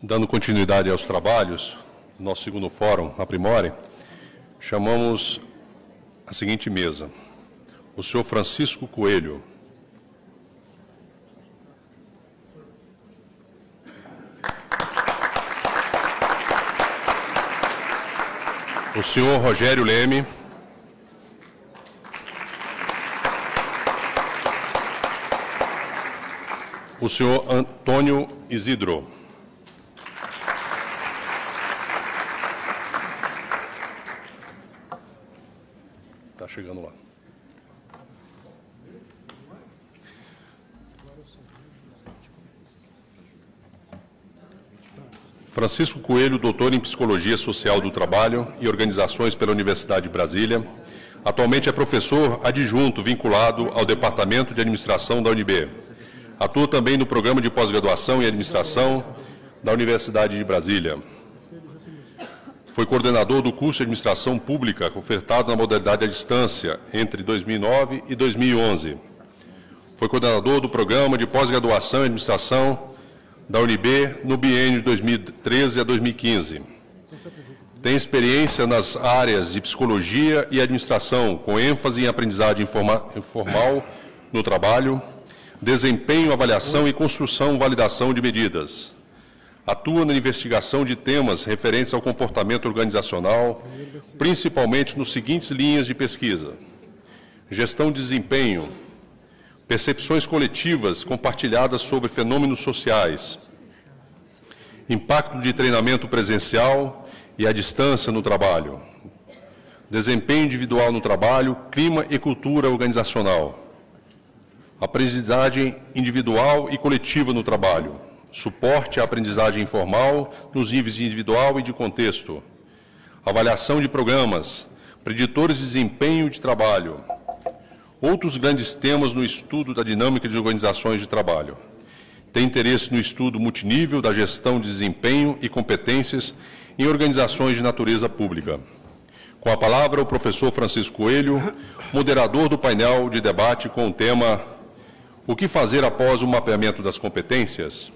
Dando continuidade aos trabalhos, nosso segundo fórum, Aprimore, chamamos a seguinte mesa: o senhor Francisco Coelho, o senhor Rogério Leme, o senhor Antônio Isidro, está chegando lá. Francisco Coelho, doutor em Psicologia Social do Trabalho e Organizações pela Universidade de Brasília. Atualmente é professor adjunto vinculado ao Departamento de Administração da UNB. Atua também no Programa de Pós-Graduação em Administração da Universidade de Brasília. Foi coordenador do curso de Administração Pública, ofertado na modalidade à distância entre 2009 e 2011. Foi coordenador do Programa de Pós-Graduação em Administração da UNB no biênio de 2013 a 2015. Tem experiência nas áreas de Psicologia e Administração, com ênfase em aprendizagem informal no trabalho, desempenho, avaliação e construção, validação de medidas. Atua na investigação de temas referentes ao comportamento organizacional, principalmente nas seguintes linhas de pesquisa: gestão de desempenho, percepções coletivas compartilhadas sobre fenômenos sociais, impacto de treinamento presencial e à distância no trabalho, desempenho individual no trabalho, clima e cultura organizacional, aprendizagem individual e coletiva no trabalho, suporte à aprendizagem informal nos níveis de individual e de contexto, avaliação de programas, preditores de desempenho de trabalho, outros grandes temas no estudo da dinâmica de organizações de trabalho. Tem interesse no estudo multinível da gestão de desempenho e competências em organizações de natureza pública. Com a palavra, o professor Francisco Coelho, moderador do painel de debate com o tema "O que fazer após o mapeamento das competências?".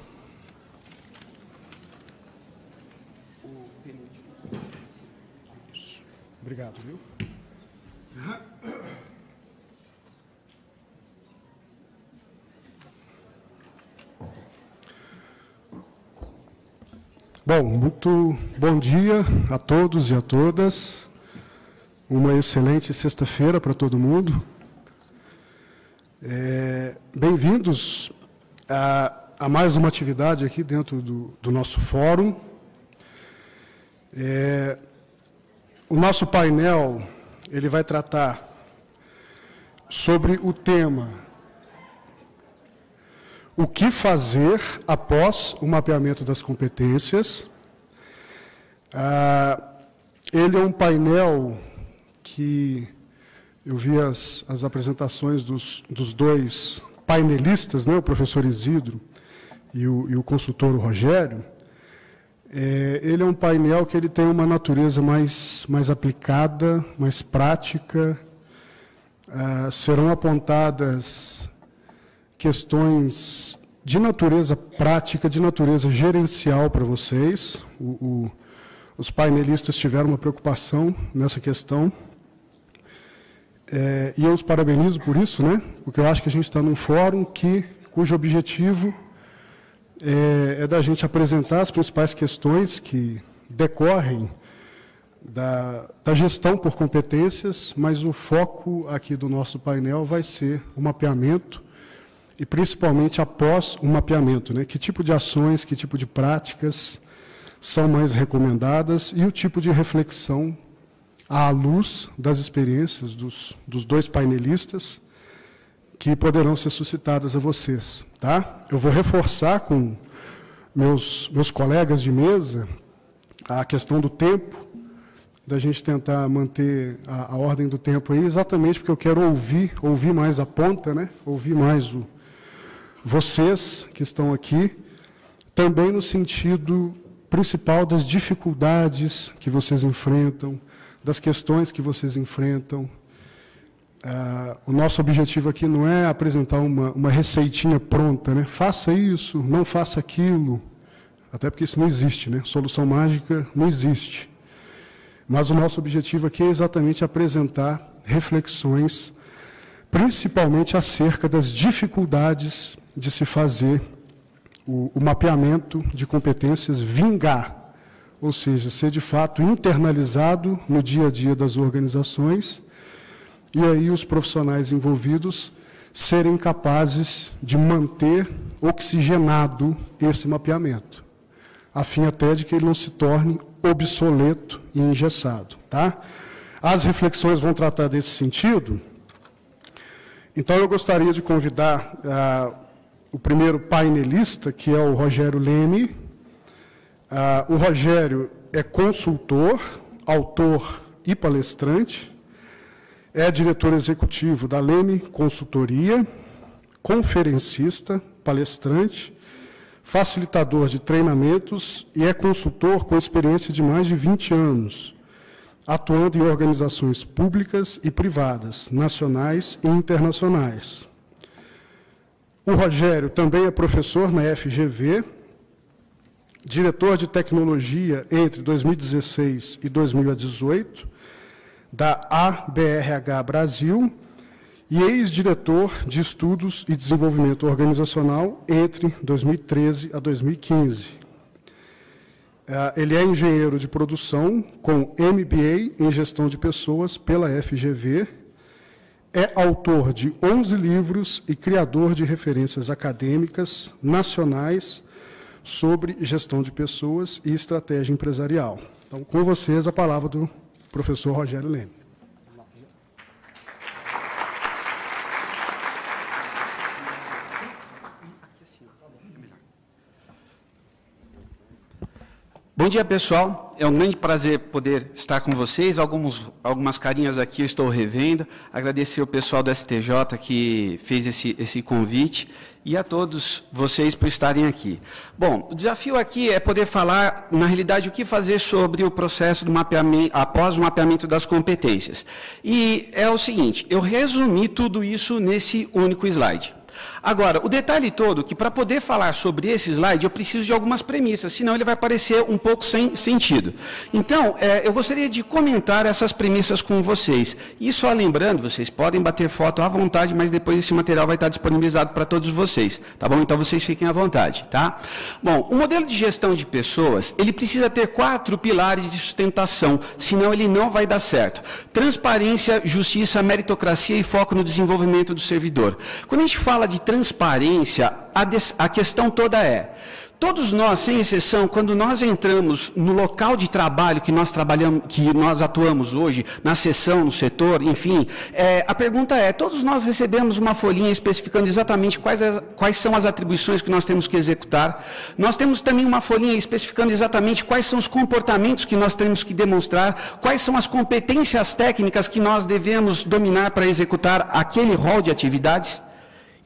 Obrigado, viu? Bom, muito bom dia a todos e a todas. Uma excelente sexta-feira para todo mundo. Bem-vindos a mais uma atividade aqui dentro do nosso fórum. O nosso painel ele vai tratar sobre o tema "O que fazer após o mapeamento das competências?". Ele é um painel que eu vi as apresentações dos dois painelistas, né, o professor Isidro e o consultor Rogério. Ele é um painel que ele tem uma natureza mais aplicada, mais prática. Serão apontadas questões de natureza prática, de natureza gerencial para vocês. Os painelistas tiveram uma preocupação nessa questão. E eu os parabenizo por isso, né? Porque eu acho que a gente está num fórum cujo objetivo é da gente apresentar as principais questões que decorrem da gestão por competências, mas o foco aqui do nosso painel vai ser o mapeamento e, principalmente, após o mapeamento, né? Que tipo de ações, que tipo de práticas são mais recomendadas e o tipo de reflexão à luz das experiências dos dois painelistas que poderão ser suscitadas a vocês. Tá? Eu vou reforçar com meus colegas de mesa a questão do tempo, da gente tentar manter a ordem do tempo aí, exatamente porque eu quero ouvir mais a ponta, né? Ouvir mais vocês que estão aqui, também no sentido principal das dificuldades que vocês enfrentam, das questões que vocês enfrentam. O nosso objetivo aqui não é apresentar uma receitinha pronta, né? Faça isso, não faça aquilo. até porque isso não existe, né? Solução mágica não existe. Mas o nosso objetivo aqui é exatamente apresentar reflexões, principalmente acerca das dificuldades de se fazer o mapeamento de competências vingar, ou seja, ser de fato internalizado no dia a dia das organizações, e aí os profissionais envolvidos serem capazes de manter oxigenado esse mapeamento, a fim até de que ele não se torne obsoleto e engessado. Tá? As reflexões vão tratar desse sentido. Então, eu gostaria de convidar o primeiro painelista, que é o Rogério Leme. O Rogério é consultor, autor e palestrante, é diretor executivo da Leme Consultoria, conferencista, palestrante, facilitador de treinamentos e é consultor com experiência de mais de 20 anos, atuando em organizações públicas e privadas, nacionais e internacionais. O Rogério também é professor na FGV, diretor de tecnologia entre 2016 e 2018, da ABRH Brasil, e ex-diretor de Estudos e Desenvolvimento Organizacional entre 2013 a 2015. Ele é engenheiro de produção com MBA em Gestão de Pessoas pela FGV, é autor de 11 livros e criador de referências acadêmicas nacionais sobre gestão de pessoas e estratégia empresarial. Então, com vocês, a palavra do professor Rogério Leme. Bom dia, pessoal. É um grande prazer poder estar com vocês. Algumas carinhas aqui eu estou revendo. Agradecer ao pessoal do STJ que fez esse convite e a todos vocês por estarem aqui. Bom, o desafio aqui é poder falar, na realidade, o que fazer sobre o processo do mapeamento, após o mapeamento das competências. E é o seguinte, eu resumi tudo isso nesse único slide. Agora, o detalhe todo, que para poder falar sobre esse slide, eu preciso de algumas premissas, senão ele vai parecer um pouco sem sentido. Então, eu gostaria de comentar essas premissas com vocês. E só lembrando, vocês podem bater foto à vontade, mas depois esse material vai estar disponibilizado para todos vocês, tá bom? Então, vocês fiquem à vontade, tá? Bom, o modelo de gestão de pessoas, ele precisa ter 4 pilares de sustentação, senão ele não vai dar certo. Transparência, justiça, meritocracia e foco no desenvolvimento do servidor. Quando a gente fala de transparência, a questão toda é, todos nós, sem exceção, quando nós entramos no local de trabalho que nós trabalhamos, que nós atuamos hoje, na seção, no setor, enfim, a pergunta é, todos nós recebemos uma folhinha especificando exatamente quais são as atribuições que nós temos que executar. Nós temos também uma folhinha especificando exatamente quais são os comportamentos que nós temos que demonstrar, quais são as competências técnicas que nós devemos dominar para executar aquele rol de atividades.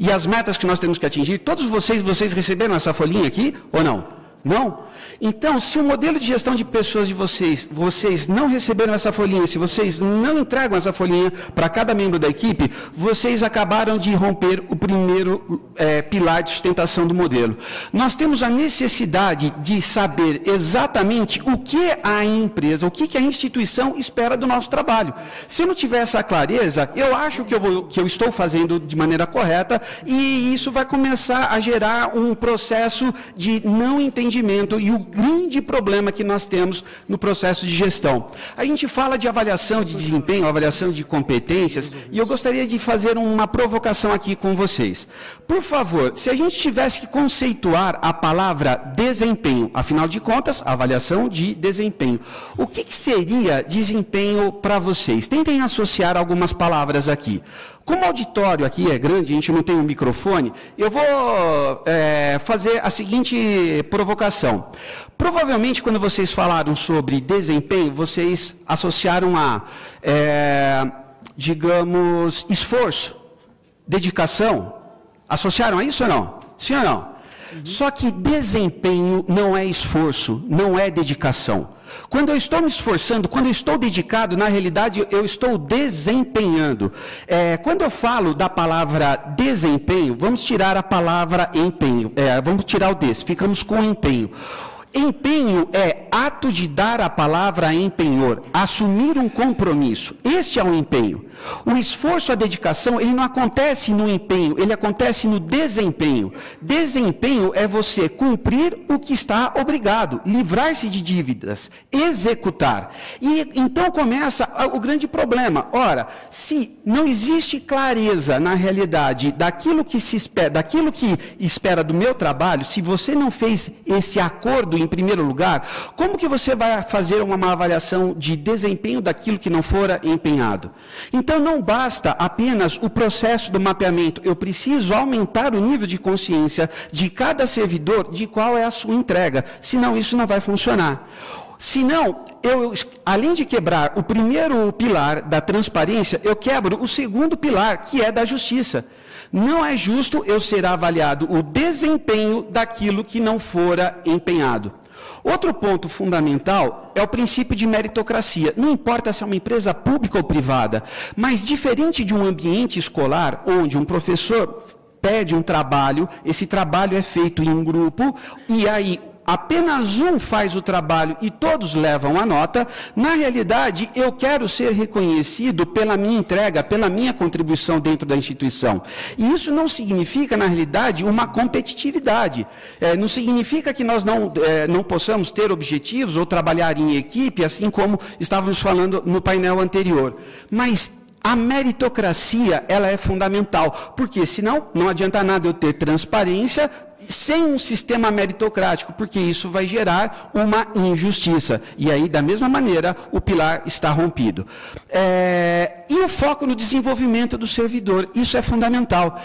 E as metas que nós temos que atingir, todos vocês receberam essa folhinha aqui ou não? Não? Então, se o modelo de gestão de pessoas de vocês não receberam essa folhinha, se vocês não entregam essa folhinha para cada membro da equipe, vocês acabaram de romper o primeiro pilar de sustentação do modelo. Nós temos a necessidade de saber exatamente o que a empresa, o que a instituição espera do nosso trabalho. Se eu não tiver essa clareza, eu acho que eu estou fazendo de maneira correta e isso vai começar a gerar um processo de não entendimento e o grande problema que nós temos no processo de gestão. A gente fala de avaliação de desempenho, avaliação de competências, e eu gostaria de fazer uma provocação aqui com vocês. Por favor, se a gente tivesse que conceituar a palavra desempenho, afinal de contas, avaliação de desempenho, o que seria desempenho para vocês? Tentem associar algumas palavras aqui. Como o auditório aqui é grande, a gente não tem um microfone, eu vou fazer a seguinte provocação. Provavelmente, quando vocês falaram sobre desempenho, vocês associaram a, digamos, esforço, dedicação. Associaram a isso ou não? Sim ou não? Só que desempenho não é esforço, não é dedicação. Quando eu estou me esforçando, quando eu estou dedicado, na realidade eu estou desempenhando. Quando eu falo da palavra desempenho, vamos tirar a palavra empenho, vamos tirar o des, ficamos com empenho. Empenho é ato de dar a palavra a empenhor, assumir um compromisso. Este é o empenho. O esforço, a dedicação, ele não acontece no empenho, ele acontece no desempenho. Desempenho é você cumprir o que está obrigado, livrar-se de dívidas, executar. E então começa o grande problema. Ora, se não existe clareza na realidade daquilo que se espera, daquilo que espera do meu trabalho, se você não fez esse acordo em primeiro lugar, como que você vai fazer uma avaliação de desempenho daquilo que não fora empenhado? Então, não basta apenas o processo do mapeamento, eu preciso aumentar o nível de consciência de cada servidor de qual é a sua entrega, senão isso não vai funcionar. Senão, além de quebrar o primeiro pilar da transparência, eu quebro o segundo pilar, que é da justiça. Não é justo eu ser avaliado o desempenho daquilo que não fora empenhado. Outro ponto fundamental é o princípio de meritocracia. Não importa se é uma empresa pública ou privada, mas diferente de um ambiente escolar, onde um professor pede um trabalho, esse trabalho é feito em um grupo, e aí apenas um faz o trabalho e todos levam a nota, na realidade, eu quero ser reconhecido pela minha entrega, pela minha contribuição dentro da instituição. E isso não significa, na realidade, uma competitividade. Não significa que nós não possamos ter objetivos ou trabalhar em equipe, assim como estávamos falando no painel anterior. Mas a meritocracia, ela é fundamental, porque senão não adianta nada eu ter transparência sem um sistema meritocrático, porque isso vai gerar uma injustiça. E aí, da mesma maneira, o pilar está rompido. E o foco no desenvolvimento do servidor, isso é fundamental.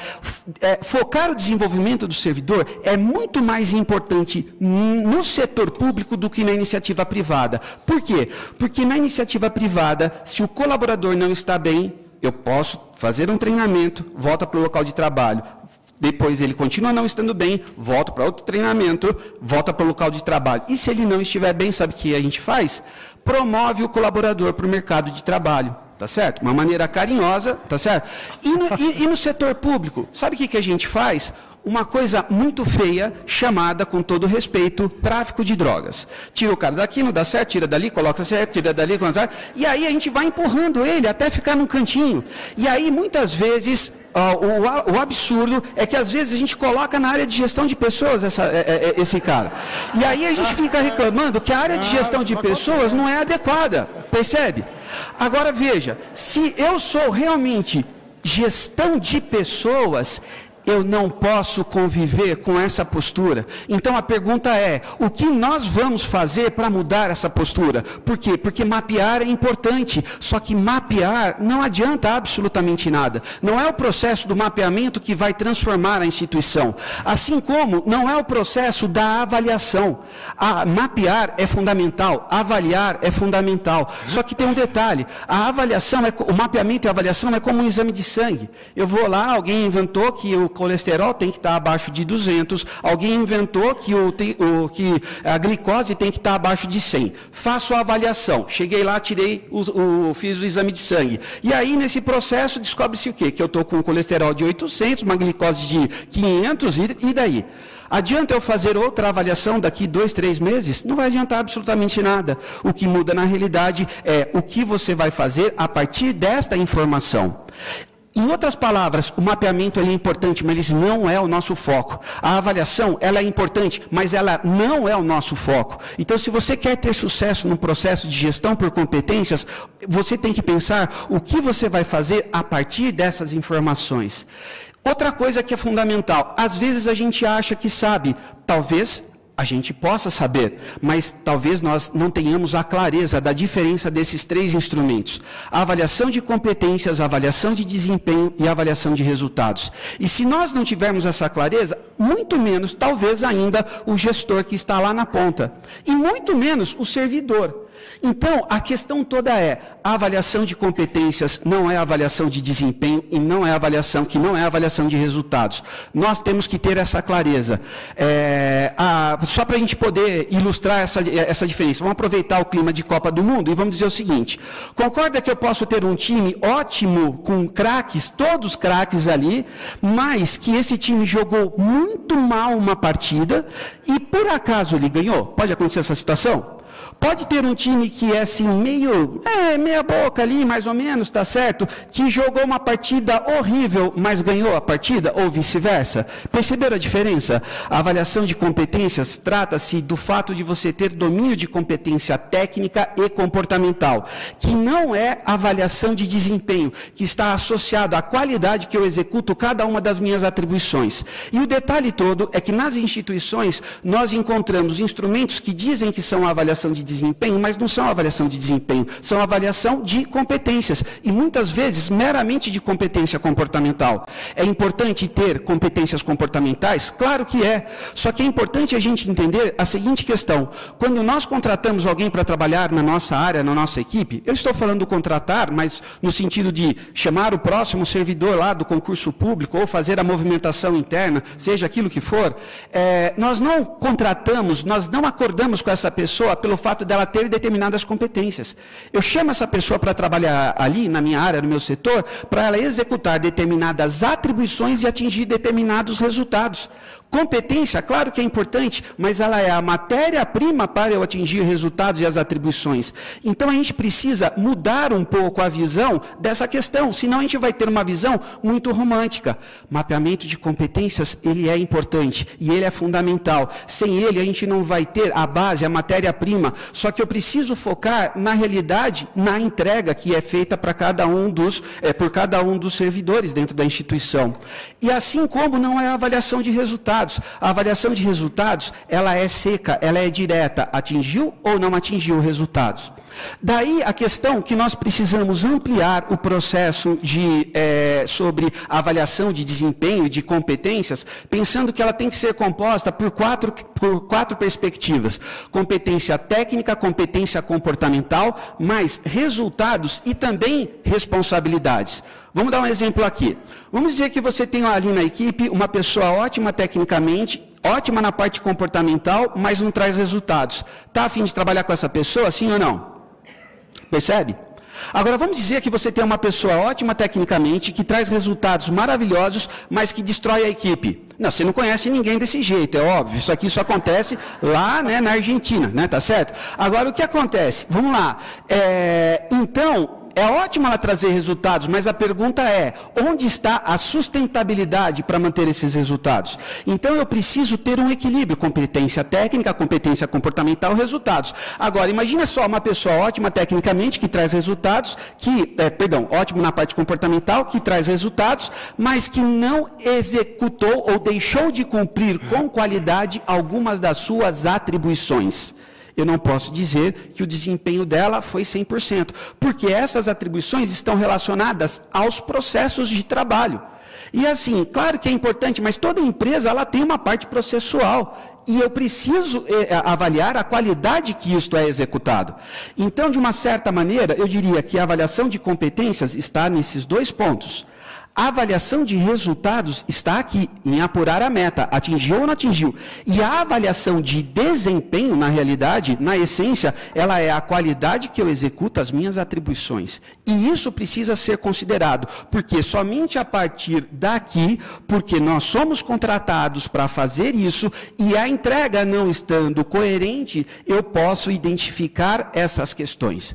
Focar o desenvolvimento do servidor é muito mais importante no setor público do que na iniciativa privada. Por quê? Porque na iniciativa privada, se o colaborador não está bem, eu posso fazer um treinamento, volta para o local de trabalho. Depois ele continua não estando bem, volta para outro treinamento, volta para o local de trabalho. E se ele não estiver bem, sabe o que a gente faz? Promove o colaborador para o mercado de trabalho, tá certo? Uma maneira carinhosa, tá certo? E no setor público, sabe o que a gente faz? Uma coisa muito feia, chamada, com todo respeito, tráfico de drogas. Tira o cara daqui, não dá certo, tira dali, coloca certo, tira dali, coloca certo, e aí a gente vai empurrando ele até ficar num cantinho. E aí, muitas vezes, o absurdo é que, às vezes, a gente coloca na área de gestão de pessoas esse cara. E aí a gente fica reclamando que a área de gestão de pessoas não é adequada, percebe? Agora, veja, se eu sou realmente gestão de pessoas, eu não posso conviver com essa postura. Então a pergunta é, o que nós vamos fazer para mudar essa postura? Por quê? Porque mapear é importante, só que mapear não adianta absolutamente nada. Não é o processo do mapeamento que vai transformar a instituição. Assim como não é o processo da avaliação. Mapear é fundamental, avaliar é fundamental. Só que tem um detalhe, o mapeamento e a avaliação é como um exame de sangue. Eu vou lá, alguém inventou que o colesterol tem que estar abaixo de 200, alguém inventou que a glicose tem que estar abaixo de 100. Faço a avaliação, cheguei lá, fiz o exame de sangue. E aí, nesse processo, descobre-se o quê? Que eu estou com um colesterol de 800, uma glicose de 500, e daí? Adianta eu fazer outra avaliação daqui 2, 3 meses? Não vai adiantar absolutamente nada. O que muda na realidade é o que você vai fazer a partir desta informação. Em outras palavras, o mapeamento é importante, mas ele não é o nosso foco. A avaliação, ela é importante, mas ela não é o nosso foco. Então, se você quer ter sucesso no processo de gestão por competências, você tem que pensar o que você vai fazer a partir dessas informações. Outra coisa que é fundamental, às vezes a gente acha que sabe, talvez a gente possa saber, mas talvez nós não tenhamos a clareza da diferença desses 3 instrumentos. A avaliação de competências, a avaliação de desempenho e a avaliação de resultados. E se nós não tivermos essa clareza, muito menos, talvez ainda, o gestor que está lá na ponta. E muito menos o servidor. Então, a questão toda é, a avaliação de competências não é avaliação de desempenho e não é avaliação de resultados. Nós temos que ter essa clareza. Só para a gente poder ilustrar essa diferença, vamos aproveitar o clima de Copa do Mundo e vamos dizer o seguinte, concorda que eu posso ter um time ótimo, com craques, todos craques ali, mas que esse time jogou muito mal uma partida e por acaso ele ganhou? Pode acontecer essa situação? Pode ter um time que é assim, meia boca ali, mais ou menos, tá certo? Que jogou uma partida horrível, mas ganhou a partida, ou vice-versa. Perceberam a diferença? A avaliação de competências trata-se do fato de você ter domínio de competência técnica e comportamental, que não é avaliação de desempenho, que está associado à qualidade que eu executo cada uma das minhas atribuições. E o detalhe todo é que nas instituições nós encontramos instrumentos que dizem que são a avaliação de desempenho, mas não são avaliação de desempenho, são avaliação de competências, e muitas vezes meramente de competência comportamental. É importante ter competências comportamentais? Claro que é, só que é importante a gente entender a seguinte questão, quando nós contratamos alguém para trabalhar na nossa área, na nossa equipe, eu estou falando contratar, mas no sentido de chamar o próximo servidor lá do concurso público, ou fazer a movimentação interna, seja aquilo que for, nós não contratamos, nós não acordamos com essa pessoa pelo fato dela ter determinadas competências. Eu chamo essa pessoa para trabalhar ali, na minha área, no meu setor, para ela executar determinadas atribuições e atingir determinados resultados. Competência, claro que é importante, mas ela é a matéria-prima para eu atingir resultados e as atribuições. Então, a gente precisa mudar um pouco a visão dessa questão, senão a gente vai ter uma visão muito romântica. Mapeamento de competências, ele é importante e ele é fundamental. Sem ele, a gente não vai ter a base, a matéria-prima. Só que eu preciso focar, na realidade, na entrega que é feita para por cada um dos servidores dentro da instituição. E assim como não é a avaliação de resultados. A avaliação de resultados, ela é seca, ela é direta. Atingiu ou não atingiu resultados? Daí a questão que nós precisamos ampliar o processo sobre a avaliação de desempenho e de competências, pensando que ela tem que ser composta por quatro perspectivas. Competência técnica, competência comportamental, mais resultados e também responsabilidades. Vamos dar um exemplo aqui. Vamos dizer que você tem ali na equipe uma pessoa ótima tecnicamente, ótima na parte comportamental, mas não traz resultados. Está a fim de trabalhar com essa pessoa, sim ou não? Percebe? Agora, vamos dizer que você tem uma pessoa ótima tecnicamente, que traz resultados maravilhosos, mas que destrói a equipe. Não, você não conhece ninguém desse jeito, é óbvio. Isso acontece lá, né, na Argentina, né, tá certo? Agora, o que acontece? Vamos lá. Então, é ótimo ela trazer resultados, mas a pergunta é, onde está a sustentabilidade para manter esses resultados? Então, eu preciso ter um equilíbrio, competência técnica, competência comportamental, resultados. Agora, imagina só uma pessoa ótima tecnicamente, que traz resultados, ótimo na parte comportamental, que traz resultados, mas que não executou ou deixou de cumprir com qualidade algumas das suas atribuições. Eu não posso dizer que o desempenho dela foi 100%, porque essas atribuições estão relacionadas aos processos de trabalho. E assim, claro que é importante, mas toda empresa ela tem uma parte processual. E eu preciso avaliar a qualidade que isto é executado. Então, de uma certa maneira, eu diria que a avaliação de competências está nesses dois pontos. A avaliação de resultados está aqui, em apurar a meta, atingiu ou não atingiu. E a avaliação de desempenho, na realidade, na essência, ela é a qualidade que eu executo as minhas atribuições. E isso precisa ser considerado, porque somente a partir daqui, porque nós somos contratados para fazer isso, e a entrega não estando coerente, eu posso identificar essas questões.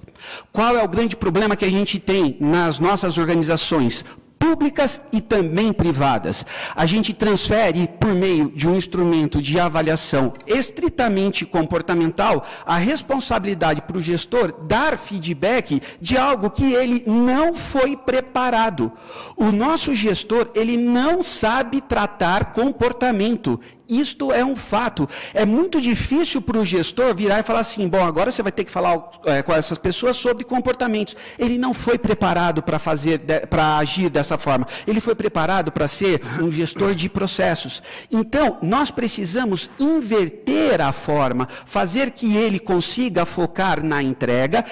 Qual é o grande problema que a gente tem nas nossas organizações públicas e também privadas? A gente transfere, por meio de um instrumento de avaliação estritamente comportamental, a responsabilidade para o gestor dar feedback de algo que ele não foi preparado. O nosso gestor, ele não sabe tratar comportamento. Isto é um fato. É muito difícil para o gestor virar e falar assim, bom, agora você vai ter que falar com essas pessoas sobre comportamentos. Ele não foi preparado para agir dessa forma. Ele foi preparado para ser um gestor de processos. Então, nós precisamos inverter a forma, fazer que ele consiga focar na entrega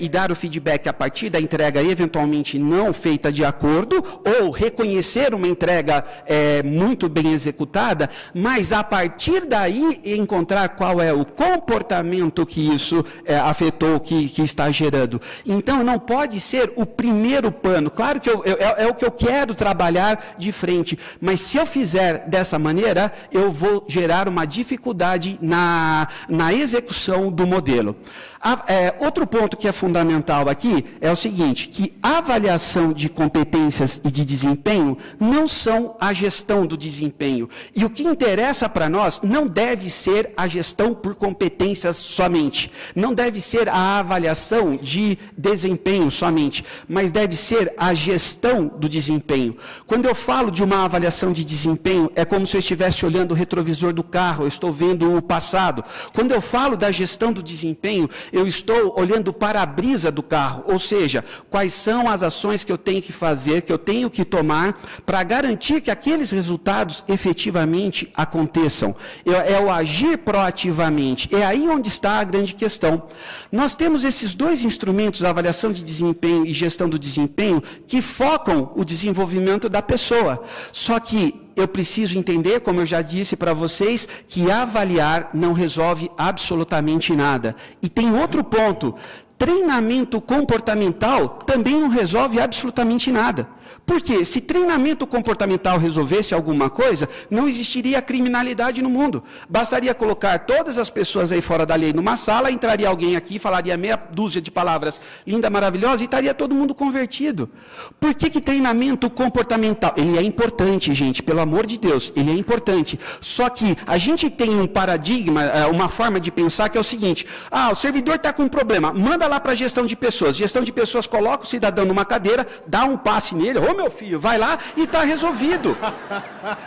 e dar o feedback a partir da entrega eventualmente não feita de acordo, ou reconhecer uma entrega muito bem executada, mas a partir daí encontrar qual é o comportamento que isso afetou, que está gerando. Então, não pode ser o primeiro plano. Claro que é o que eu quero trabalhar de frente, mas se eu fizer dessa maneira, eu vou gerar uma dificuldade na execução do modelo. Outro ponto que é fundamental aqui é o seguinte, que a avaliação de competências e de desempenho não são a gestão do desempenho. E o que interessa para nós não deve ser a gestão por competências somente. Não deve ser a avaliação de desempenho somente, mas deve ser a gestão do desempenho. Quando eu falo de uma avaliação de desempenho, é como se eu estivesse olhando o retrovisor do carro, eu estou vendo o passado. Quando eu falo da gestão do desempenho, eu estou olhando o para-brisa do carro, ou seja, quais são as ações que eu tenho que fazer, que eu tenho que tomar para garantir que aqueles resultados efetivamente aconteçam. É o agir proativamente. É aí onde está a grande questão. Nós temos esses dois instrumentos, a avaliação de desempenho e gestão do desempenho, que focam o desenvolvimento da pessoa. Só que eu preciso entender, como eu já disse para vocês, que avaliar não resolve absolutamente nada. E tem outro ponto, treinamento comportamental também não resolve absolutamente nada. Por quê? Se treinamento comportamental resolvesse alguma coisa, não existiria criminalidade no mundo. Bastaria colocar todas as pessoas aí fora da lei numa sala, entraria alguém aqui, falaria meia dúzia de palavras linda, maravilhosa, e estaria todo mundo convertido. Por que treinamento comportamental? Ele é importante, gente, pelo amor de Deus, ele é importante. Só que a gente tem um paradigma, uma forma de pensar que é o seguinte, o servidor está com um problema, manda lá para a gestão de pessoas. Gestão de pessoas coloca o cidadão numa cadeira, dá um passe nele, ô meu filho, vai lá e está resolvido.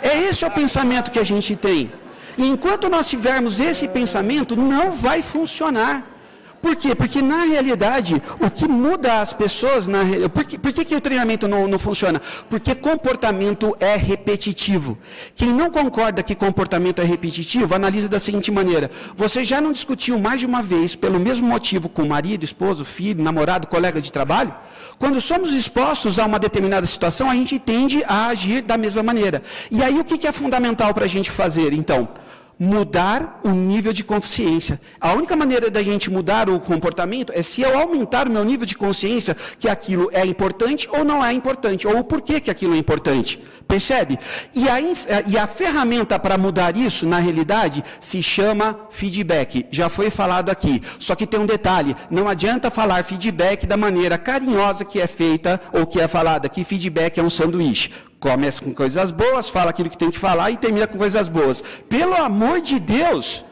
Esse é o pensamento que a gente tem. E enquanto nós tivermos esse pensamento, não vai funcionar. Por quê? Porque, na realidade, o que muda as pessoas... Por que o treinamento não funciona? Porque comportamento é repetitivo. Quem não concorda que comportamento é repetitivo, analisa da seguinte maneira. Você já não discutiu mais de uma vez, pelo mesmo motivo, com marido, esposo, filho, namorado, colega de trabalho? Quando somos expostos a uma determinada situação, a gente tende a agir da mesma maneira. E aí, o que é fundamental para a gente fazer, então? Mudar o nível de consciência. A única maneira da gente mudar o comportamento é se eu aumentar o meu nível de consciência que aquilo é importante ou não é importante, ou o porquê que aquilo é importante. Percebe? E a ferramenta para mudar isso, na realidade, se chama feedback. Já foi falado aqui. Só que tem um detalhe, não adianta falar feedback da maneira carinhosa que é feita ou que é falada, que feedback é um sanduíche. Começa com coisas boas, fala aquilo que tem que falar e termina com coisas boas. Pelo amor de Deus,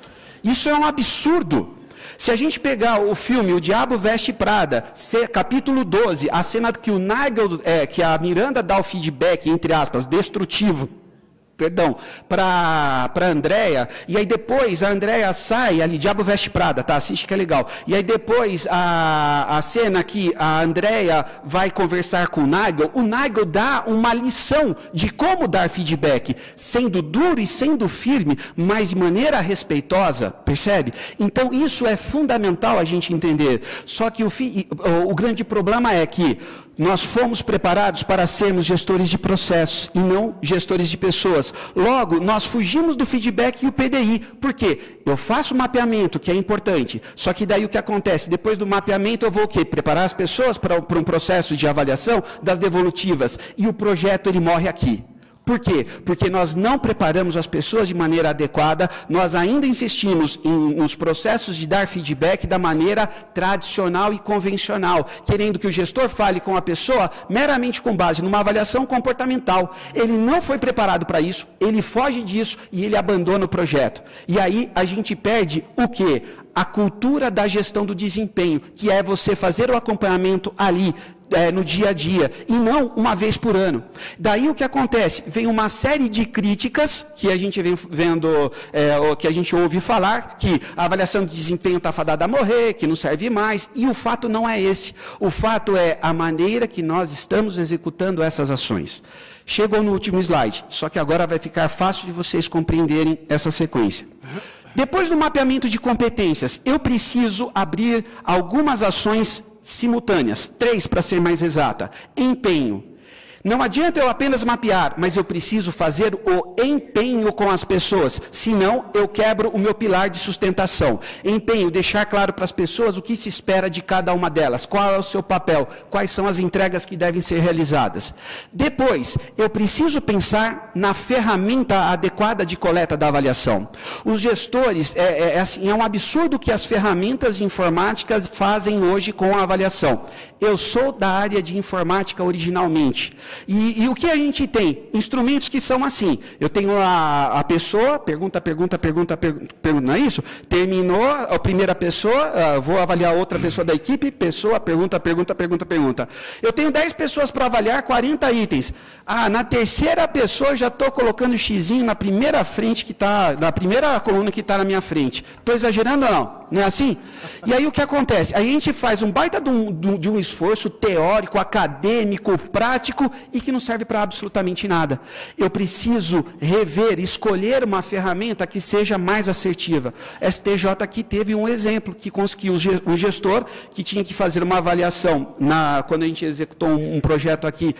isso é um absurdo. Se a gente pegar o filme O Diabo Veste Prada, capítulo 12, a cena que o Nigel, que a Miranda dá o feedback, entre aspas, destrutivo, para a Andréia, e aí depois a Andréia sai ali, Diabo Veste Prada, tá? Assiste que é legal. E aí depois a cena que a Andréia vai conversar com o Nigel dá uma lição de como dar feedback, sendo duro e sendo firme, mas de maneira respeitosa, percebe? Então isso é fundamental a gente entender. Só que o grande problema é que nós fomos preparados para sermos gestores de processos e não gestores de pessoas. Logo, nós fugimos do feedback e o PDI. Por quê? Eu faço o mapeamento, que é importante. Só que daí o que acontece? Depois do mapeamento eu vou o quê? Preparar as pessoas para um processo de avaliação das devolutivas. E o projeto ele morre aqui. Por quê? Porque nós não preparamos as pessoas de maneira adequada, nós ainda insistimos nos processos de dar feedback da maneira tradicional e convencional, querendo que o gestor fale com a pessoa meramente com base numa avaliação comportamental. Ele não foi preparado para isso, ele foge disso e ele abandona o projeto. E aí a gente perde o quê? A cultura da gestão do desempenho, que é você fazer o acompanhamento ali, no dia a dia, e não uma vez por ano. Daí o que acontece? Vem uma série de críticas que a gente vem vendo, que a gente ouve falar, que a avaliação de desempenho está fadada a morrer, que não serve mais, e o fato não é esse. O fato é a maneira que nós estamos executando essas ações. Chegou no último slide, só que agora vai ficar fácil de vocês compreenderem essa sequência. Depois do mapeamento de competências, eu preciso abrir algumas ações simultâneas, 3 para ser mais exata. Empenho. Não adianta eu apenas mapear, mas eu preciso fazer o empenho com as pessoas, senão eu quebro o meu pilar de sustentação. Empenho, deixar claro para as pessoas o que se espera de cada uma delas, qual é o seu papel, quais são as entregas que devem ser realizadas. Depois, eu preciso pensar na ferramenta adequada de coleta da avaliação. Os gestores, é um absurdo que as ferramentas informáticas fazem hoje com a avaliação. Eu sou da área de informática originalmente. E o que a gente tem? Instrumentos que são assim. Eu tenho a pessoa, pergunta, não é isso? Terminou a primeira pessoa, vou avaliar outra pessoa da equipe, pessoa, pergunta. Eu tenho 10 pessoas para avaliar, 40 itens. Na terceira pessoa já estou colocando o xizinho na primeira frente que está, na primeira coluna que está na minha frente. Estou exagerando ou não? Não é assim? E aí o que acontece? Aí a gente faz um baita de um esforço teórico, acadêmico, prático, e que não serve para absolutamente nada. Eu preciso rever, escolher uma ferramenta que seja mais assertiva. STJ aqui teve um exemplo, que conseguiu um gestor que tinha que fazer uma avaliação, quando a gente executou um projeto aqui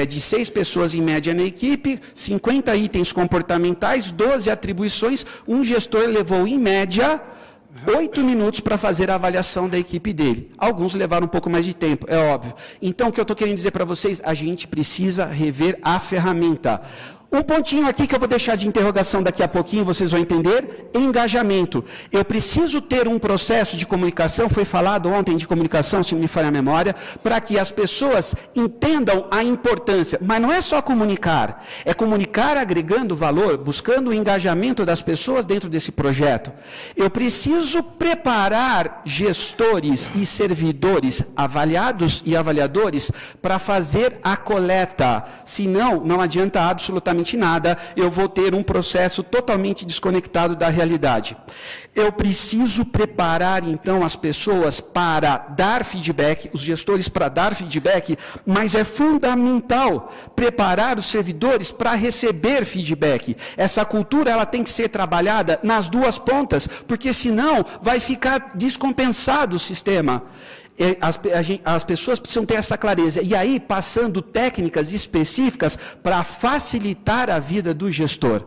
de 6 pessoas em média na equipe, 50 itens comportamentais, 12 atribuições, um gestor levou em média 8 minutos para fazer a avaliação da equipe dele. Alguns levaram um pouco mais de tempo, é óbvio. Então, o que eu estou querendo dizer para vocês, a gente precisa rever a ferramenta. Um pontinho aqui que eu vou deixar de interrogação daqui a pouquinho, vocês vão entender, engajamento. Eu preciso ter um processo de comunicação, foi falado ontem de comunicação, se não me falha a memória, para que as pessoas entendam a importância. Mas não é só comunicar, é comunicar agregando valor, buscando o engajamento das pessoas dentro desse projeto. Eu preciso preparar gestores e servidores, avaliados e avaliadores, para fazer a coleta. Senão, não adianta absolutamente nada, eu vou ter um processo totalmente desconectado da realidade. Eu preciso preparar, então, as pessoas para dar feedback, os gestores para dar feedback, mas é fundamental preparar os servidores para receber feedback. Essa cultura ela tem que ser trabalhada nas duas pontas, porque senão vai ficar descompensado o sistema. As pessoas precisam ter essa clareza. E aí, passando técnicas específicas para facilitar a vida do gestor.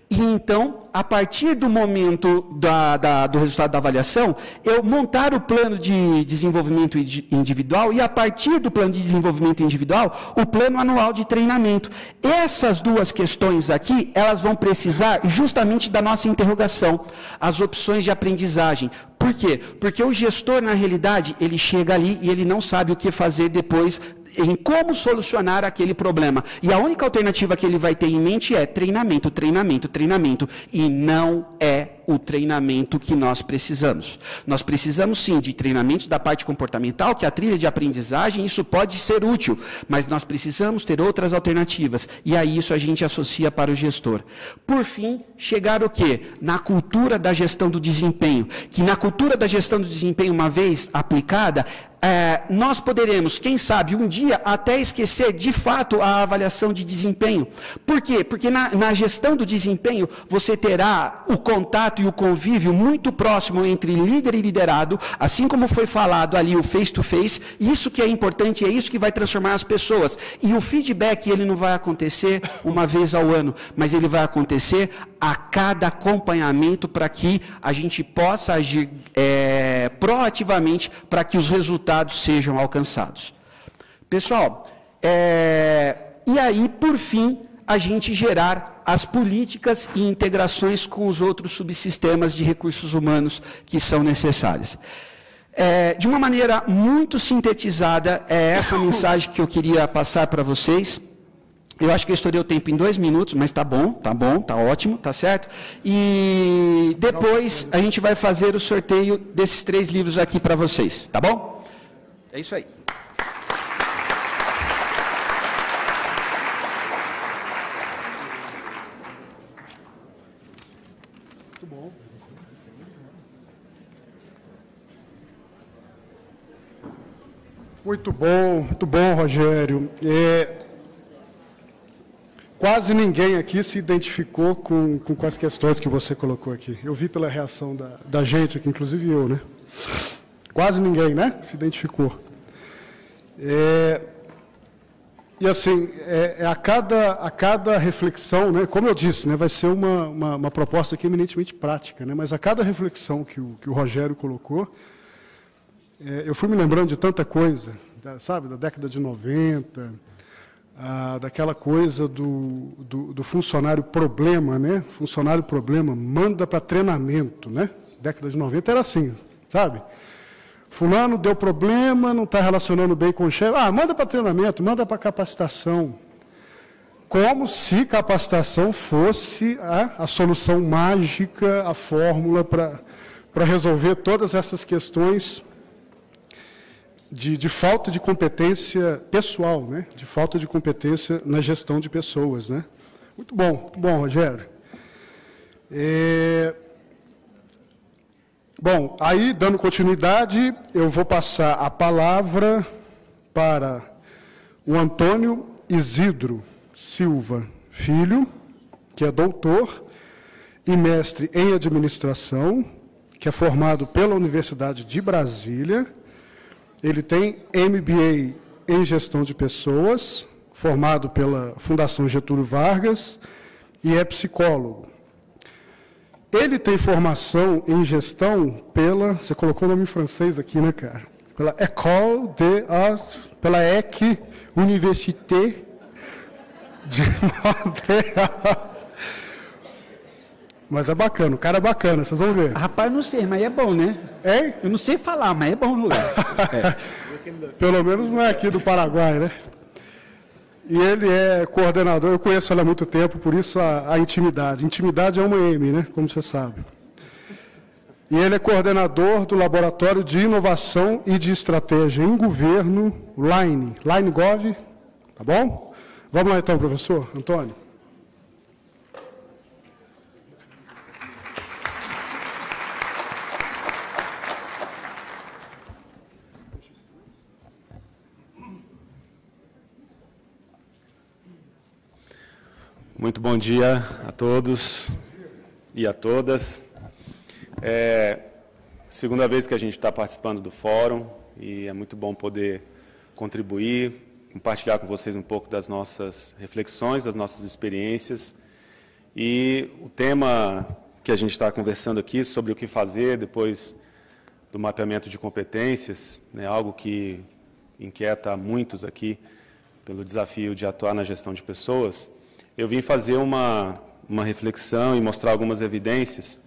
E então, a partir do momento do resultado da avaliação, eu montar o plano de desenvolvimento individual e, a partir do plano de desenvolvimento individual, o plano anual de treinamento. Essas duas questões aqui, elas vão precisar justamente da nossa interrogação, as opções de aprendizagem. Por quê? Porque o gestor, na realidade, ele chega ali e ele não sabe o que fazer depois em como solucionar aquele problema. E a única alternativa que ele vai ter em mente é treinamento. E não é o treinamento que nós precisamos. Nós precisamos, sim, de treinamentos da parte comportamental, que é a trilha de aprendizagem, isso pode ser útil, mas nós precisamos ter outras alternativas. E a isso a gente associa para o gestor. Por fim, chegar o quê? Na cultura da gestão do desempenho. Que na cultura da gestão do desempenho, uma vez aplicada, nós poderemos, quem sabe, um dia até esquecer de fato a avaliação de desempenho. Por quê? Porque na gestão do desempenho você terá o contato e o convívio muito próximo entre líder e liderado, assim como foi falado ali o face-to-face, isso que é importante, é isso que vai transformar as pessoas. E o feedback ele não vai acontecer uma vez ao ano, mas ele vai acontecer a cada acompanhamento para que a gente possa agir proativamente para que os resultados sejam alcançados. Pessoal, e aí, por fim, a gente gerar as políticas e integrações com os outros subsistemas de recursos humanos que são necessárias. De uma maneira muito sintetizada, é essa mensagem que eu queria passar para vocês. Eu acho que eu estourei o tempo em 2 minutos, mas tá bom, tá ótimo, tá certo? E depois a gente vai fazer o sorteio desses 3 livros aqui para vocês, tá bom? É isso aí. Muito bom. Muito bom, Rogério. Quase ninguém aqui se identificou com as questões que você colocou aqui. Eu vi pela reação da gente aqui, inclusive eu, né? Quase ninguém, né? Se identificou. E assim, a cada reflexão, né? Como eu disse, né? Vai ser uma proposta aqui eminentemente prática, né? Mas a cada reflexão que o Rogério colocou, eu fui me lembrando de tanta coisa, sabe? Da década de 90, daquela coisa do funcionário problema, né? Funcionário problema manda para treinamento, né? Década de 90 era assim, sabe? Fulano deu problema, não está relacionando bem com o chefe. Manda para treinamento, manda para capacitação. Como se capacitação fosse a solução mágica, a fórmula para resolver todas essas questões de falta de competência pessoal, né? De falta de competência na gestão de pessoas, né? Muito bom, Rogério. Bom, aí, dando continuidade, eu vou passar a palavra para o Antônio Isidro Silva Filho, que é doutor e mestre em administração, que é formado pela Universidade de Brasília. Ele tem MBA em gestão de pessoas, formado pela Fundação Getúlio Vargas, e é psicólogo. Ele tem formação em gestão você colocou o nome em francês aqui, né, cara? Pela École des Arts, pela EC Université de Montréal. Mas é bacana, o cara é bacana, vocês vão ver. Rapaz, não sei, mas é bom, né? Hein? Eu não sei falar, mas é bom no lugar. Pelo menos não é aqui do Paraguai, né? E ele é coordenador, eu conheço ele há muito tempo, por isso a intimidade. Intimidade é uma M, né? Como você sabe. E ele é coordenador do Laboratório de Inovação e de Estratégia em Governo, LineGov, tá bom? Vamos lá então, professor Antônio. Muito bom dia a todos e a todas. Segunda vez que a gente está participando do fórum e é muito bom poder contribuir, compartilhar com vocês um pouco das nossas reflexões, das nossas experiências. E o tema que a gente está conversando aqui sobre o que fazer depois do mapeamento de competências, né, algo que inquieta muitos aqui pelo desafio de atuar na gestão de pessoas. Eu vim fazer uma reflexão e mostrar algumas evidências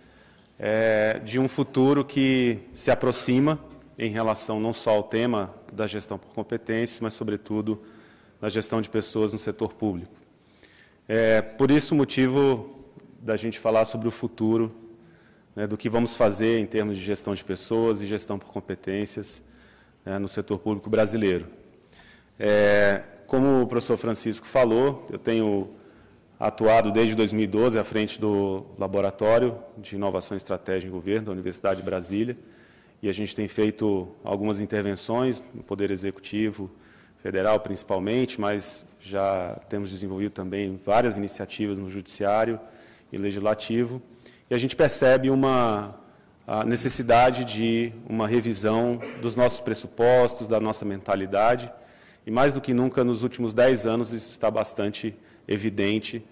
de um futuro que se aproxima em relação não só ao tema da gestão por competências, mas, sobretudo, da gestão de pessoas no setor público. Por isso o motivo da gente falar sobre o futuro, né, do que vamos fazer em termos de gestão de pessoas e gestão por competências no setor público brasileiro. Como o professor Francisco falou, eu tenho atuado desde 2012 à frente do Laboratório de Inovação e Estratégia em Governo da Universidade de Brasília, e a gente tem feito algumas intervenções no Poder Executivo Federal, principalmente, mas já temos desenvolvido também várias iniciativas no Judiciário e Legislativo, e a gente percebe a necessidade de uma revisão dos nossos pressupostos, da nossa mentalidade, e mais do que nunca, nos últimos 10 anos, isso está bastante evidente,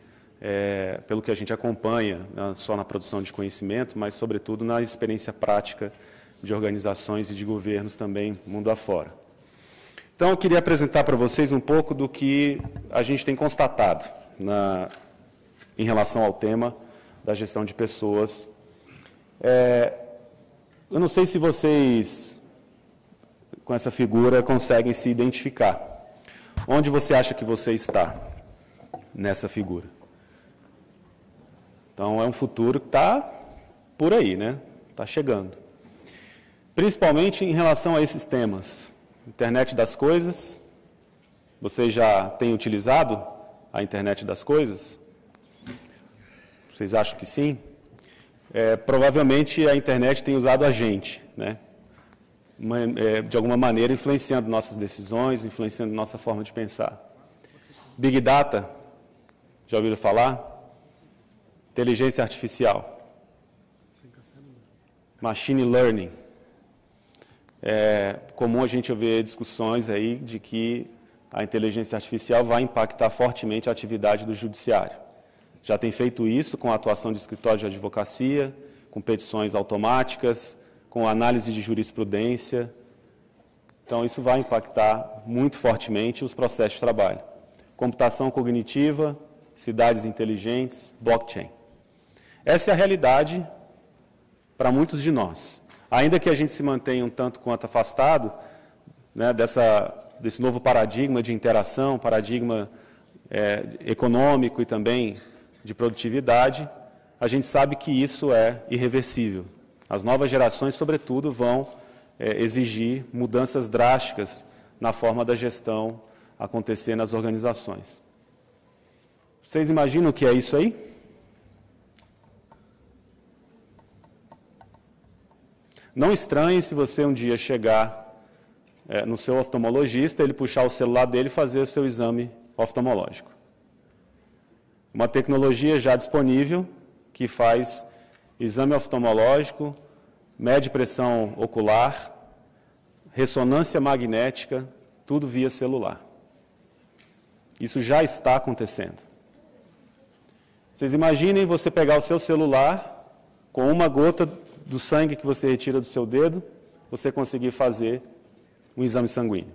pelo que a gente acompanha, não só na produção de conhecimento, mas, sobretudo, na experiência prática de organizações e de governos também, mundo afora. Então, eu queria apresentar para vocês um pouco do que a gente tem constatado em relação ao tema da gestão de pessoas. Eu não sei se vocês, com essa figura, conseguem se identificar. Onde você acha que você está nessa figura? Então, é um futuro que está por aí, né? Está chegando. Principalmente em relação a esses temas. Internet das coisas. Vocês já têm utilizado a internet das coisas? Vocês acham que sim? provavelmente a internet tem usado a gente, né? De alguma maneira influenciando nossas decisões, influenciando nossa forma de pensar. Big Data, já ouviram falar? Inteligência artificial. Machine Learning. É comum a gente ouvir discussões aí de que a inteligência artificial vai impactar fortemente a atividade do judiciário. Já tem feito isso com a atuação de escritórios de advocacia, com petições automáticas, com análise de jurisprudência. Então, isso vai impactar muito fortemente os processos de trabalho. Computação cognitiva, cidades inteligentes, blockchain. Essa é a realidade para muitos de nós. Ainda que a gente se mantenha um tanto quanto afastado, né, desse novo paradigma de interação, paradigma econômico e também de produtividade, a gente sabe que isso é irreversível. As novas gerações, sobretudo, vão exigir mudanças drásticas na forma da gestão acontecer nas organizações. Vocês imaginam o que é isso aí? Não estranhe se você um dia chegar no seu oftalmologista, ele puxar o celular dele e fazer o seu exame oftalmológico. Uma tecnologia já disponível que faz exame oftalmológico, mede pressão ocular, ressonância magnética, tudo via celular. Isso já está acontecendo. Vocês imaginem você pegar o seu celular, com uma gota do sangue que você retira do seu dedo, você conseguir fazer um exame sanguíneo.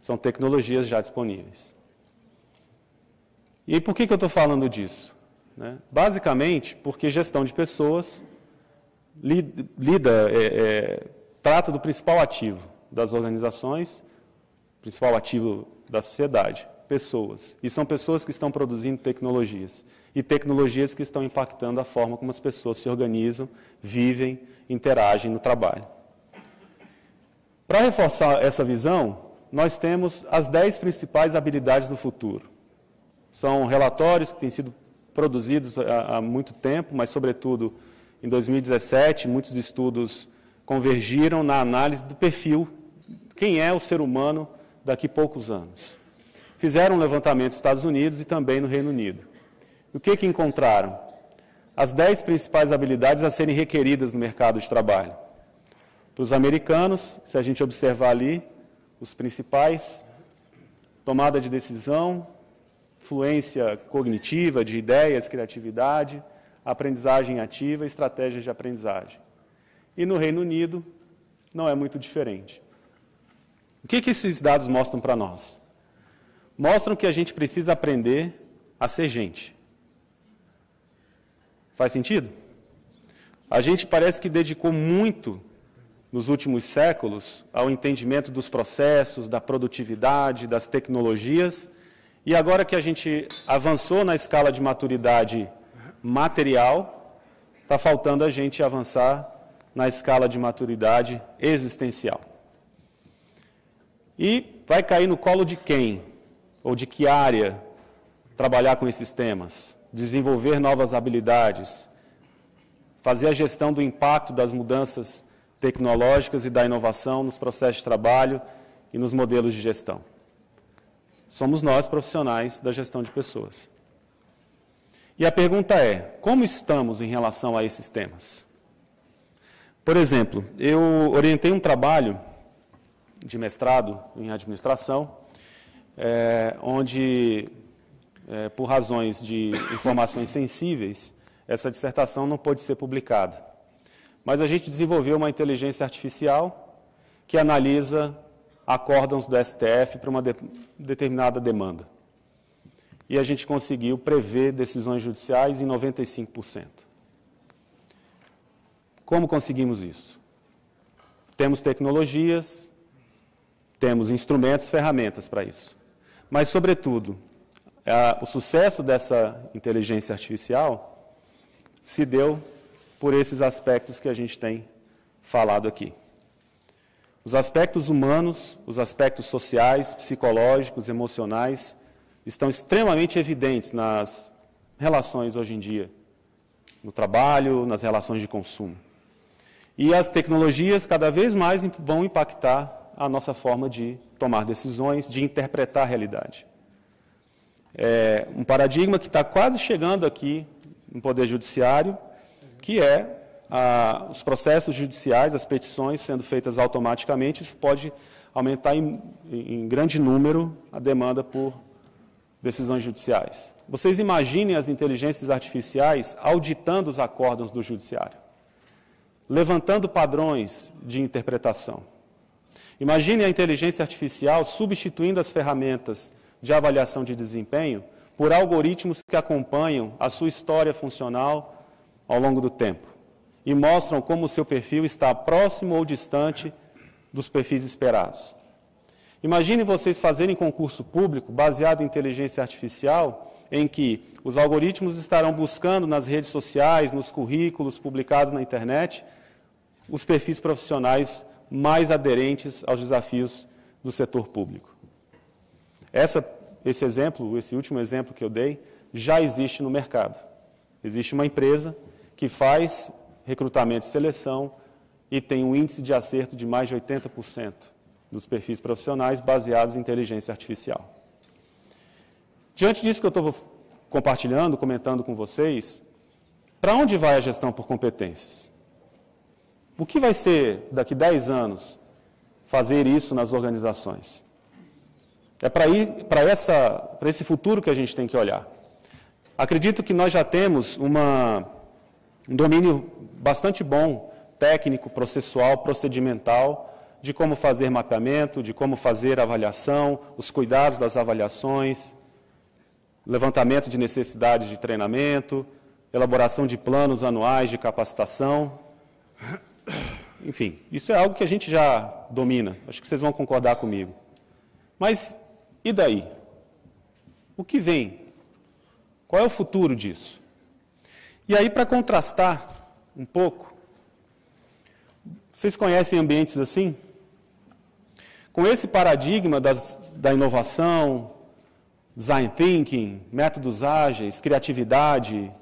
São tecnologias já disponíveis. E por que eu estou falando disso? Né? Basicamente, porque gestão de pessoas trata do principal ativo das organizações, principal ativo da sociedade, pessoas. E são pessoas que estão produzindo tecnologias. E tecnologias que estão impactando a forma como as pessoas se organizam, vivem, interagem no trabalho. Para reforçar essa visão, nós temos as 10 principais habilidades do futuro. São relatórios que têm sido produzidos há muito tempo, mas, sobretudo, em 2017, muitos estudos convergiram na análise do perfil, quem é o ser humano daqui a poucos anos. Fizeram um levantamento nos Estados Unidos e também no Reino Unido. E o que encontraram? As 10 principais habilidades a serem requeridas no mercado de trabalho. Para os americanos, se a gente observar ali, os principais, tomada de decisão, fluência cognitiva, de ideias, criatividade, aprendizagem ativa e estratégias de aprendizagem. E no Reino Unido, não é muito diferente. O que esses dados mostram para nós? Mostram que a gente precisa aprender a ser gente. Faz sentido? A gente parece que dedicou muito, nos últimos séculos, ao entendimento dos processos, da produtividade, das tecnologias, e agora que a gente avançou na escala de maturidade material, está faltando a gente avançar na escala de maturidade existencial. E vai cair no colo de quem? Ou de que área trabalhar com esses temas? Desenvolver novas habilidades, fazer a gestão do impacto das mudanças tecnológicas e da inovação nos processos de trabalho e nos modelos de gestão. Somos nós, profissionais da gestão de pessoas. E a pergunta é, como estamos em relação a esses temas? Por exemplo, eu orientei um trabalho de mestrado em administração, onde, por razões de informações sensíveis, essa dissertação não pôde ser publicada. Mas a gente desenvolveu uma inteligência artificial que analisa acórdãos do STF para uma determinada demanda. E a gente conseguiu prever decisões judiciais em 95%. Como conseguimos isso? Temos tecnologias, temos instrumentos, ferramentas para isso. Mas, sobretudo, o sucesso dessa inteligência artificial se deu por esses aspectos que a gente tem falado aqui. Os aspectos humanos, os aspectos sociais, psicológicos, emocionais, estão extremamente evidentes nas relações hoje em dia, no trabalho, nas relações de consumo. E as tecnologias cada vez mais vão impactar a nossa forma de tomar decisões, de interpretar a realidade. É um paradigma que está quase chegando aqui no Poder Judiciário, que é os processos judiciais, as petições sendo feitas automaticamente. Isso pode aumentar em grande número a demanda por decisões judiciais. Vocês imaginem as inteligências artificiais auditando os acórdãos do judiciário, levantando padrões de interpretação. Imagine a inteligência artificial substituindo as ferramentas de avaliação de desempenho por algoritmos que acompanham a sua história funcional ao longo do tempo e mostram como o seu perfil está próximo ou distante dos perfis esperados. Imagine vocês fazerem concurso público baseado em inteligência artificial, em que os algoritmos estarão buscando nas redes sociais, nos currículos publicados na internet, os perfis profissionais mais aderentes aos desafios do setor público. Esse último exemplo que eu dei, já existe no mercado. Existe uma empresa que faz recrutamento e seleção e tem um índice de acerto de mais de 80% dos perfis profissionais baseados em inteligência artificial. Diante disso que eu estou compartilhando, comentando com vocês, para onde vai a gestão por competências? O que vai ser, daqui 10 anos, fazer isso nas organizações? É para esse futuro que a gente tem que olhar. Acredito que nós já temos um domínio bastante bom, técnico, processual, procedimental, de como fazer mapeamento, de como fazer avaliação, os cuidados das avaliações, levantamento de necessidades de treinamento, elaboração de planos anuais de capacitação. Enfim, isso é algo que a gente já domina, acho que vocês vão concordar comigo. Mas, e daí? O que vem? Qual é o futuro disso? E aí, para contrastar um pouco, vocês conhecem ambientes assim? Com esse paradigma da inovação, design thinking, métodos ágeis, criatividade,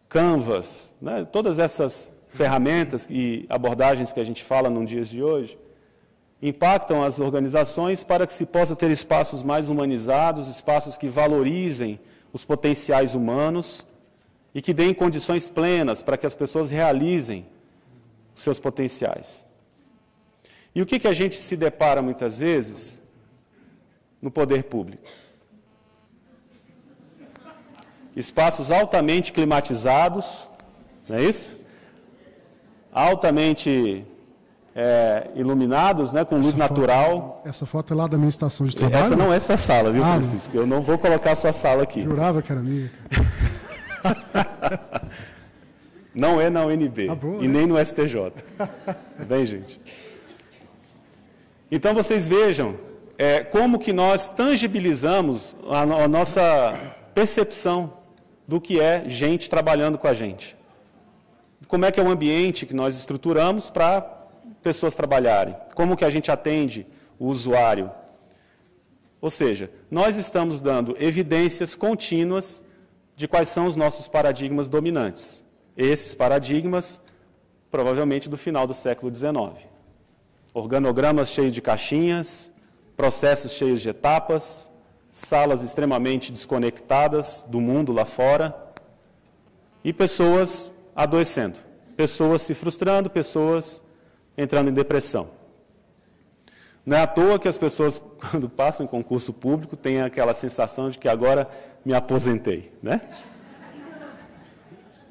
Canvas, né, todas essas ferramentas e abordagens que a gente fala nos dias de hoje, impactam as organizações para que se possa ter espaços mais humanizados, espaços que valorizem os potenciais humanos e que deem condições plenas para que as pessoas realizem os seus potenciais. E o que a gente se depara muitas vezes no poder público? Espaços altamente climatizados, não é isso? Altamente iluminados, né, com luz natural. Essa foto é lá da minha estação de trabalho? Essa não é sua sala, viu, Francisco? Eu não vou colocar a sua sala aqui. Jurava que era minha. Não é na UNB, e nem no STJ. Bem, gente? Então, vocês vejam como que nós tangibilizamos a nossa percepção do que é gente trabalhando com a gente. Como é que é o ambiente que nós estruturamos para pessoas trabalharem? Como que a gente atende o usuário? Ou seja, nós estamos dando evidências contínuas de quais são os nossos paradigmas dominantes. Esses paradigmas, provavelmente do final do século XIX. Organogramas cheios de caixinhas, processos cheios de etapas, salas extremamente desconectadas do mundo lá fora e pessoas adoecendo, pessoas se frustrando, pessoas entrando em depressão. Não é à toa que as pessoas, quando passam em concurso público, têm aquela sensação de que agora me aposentei, né?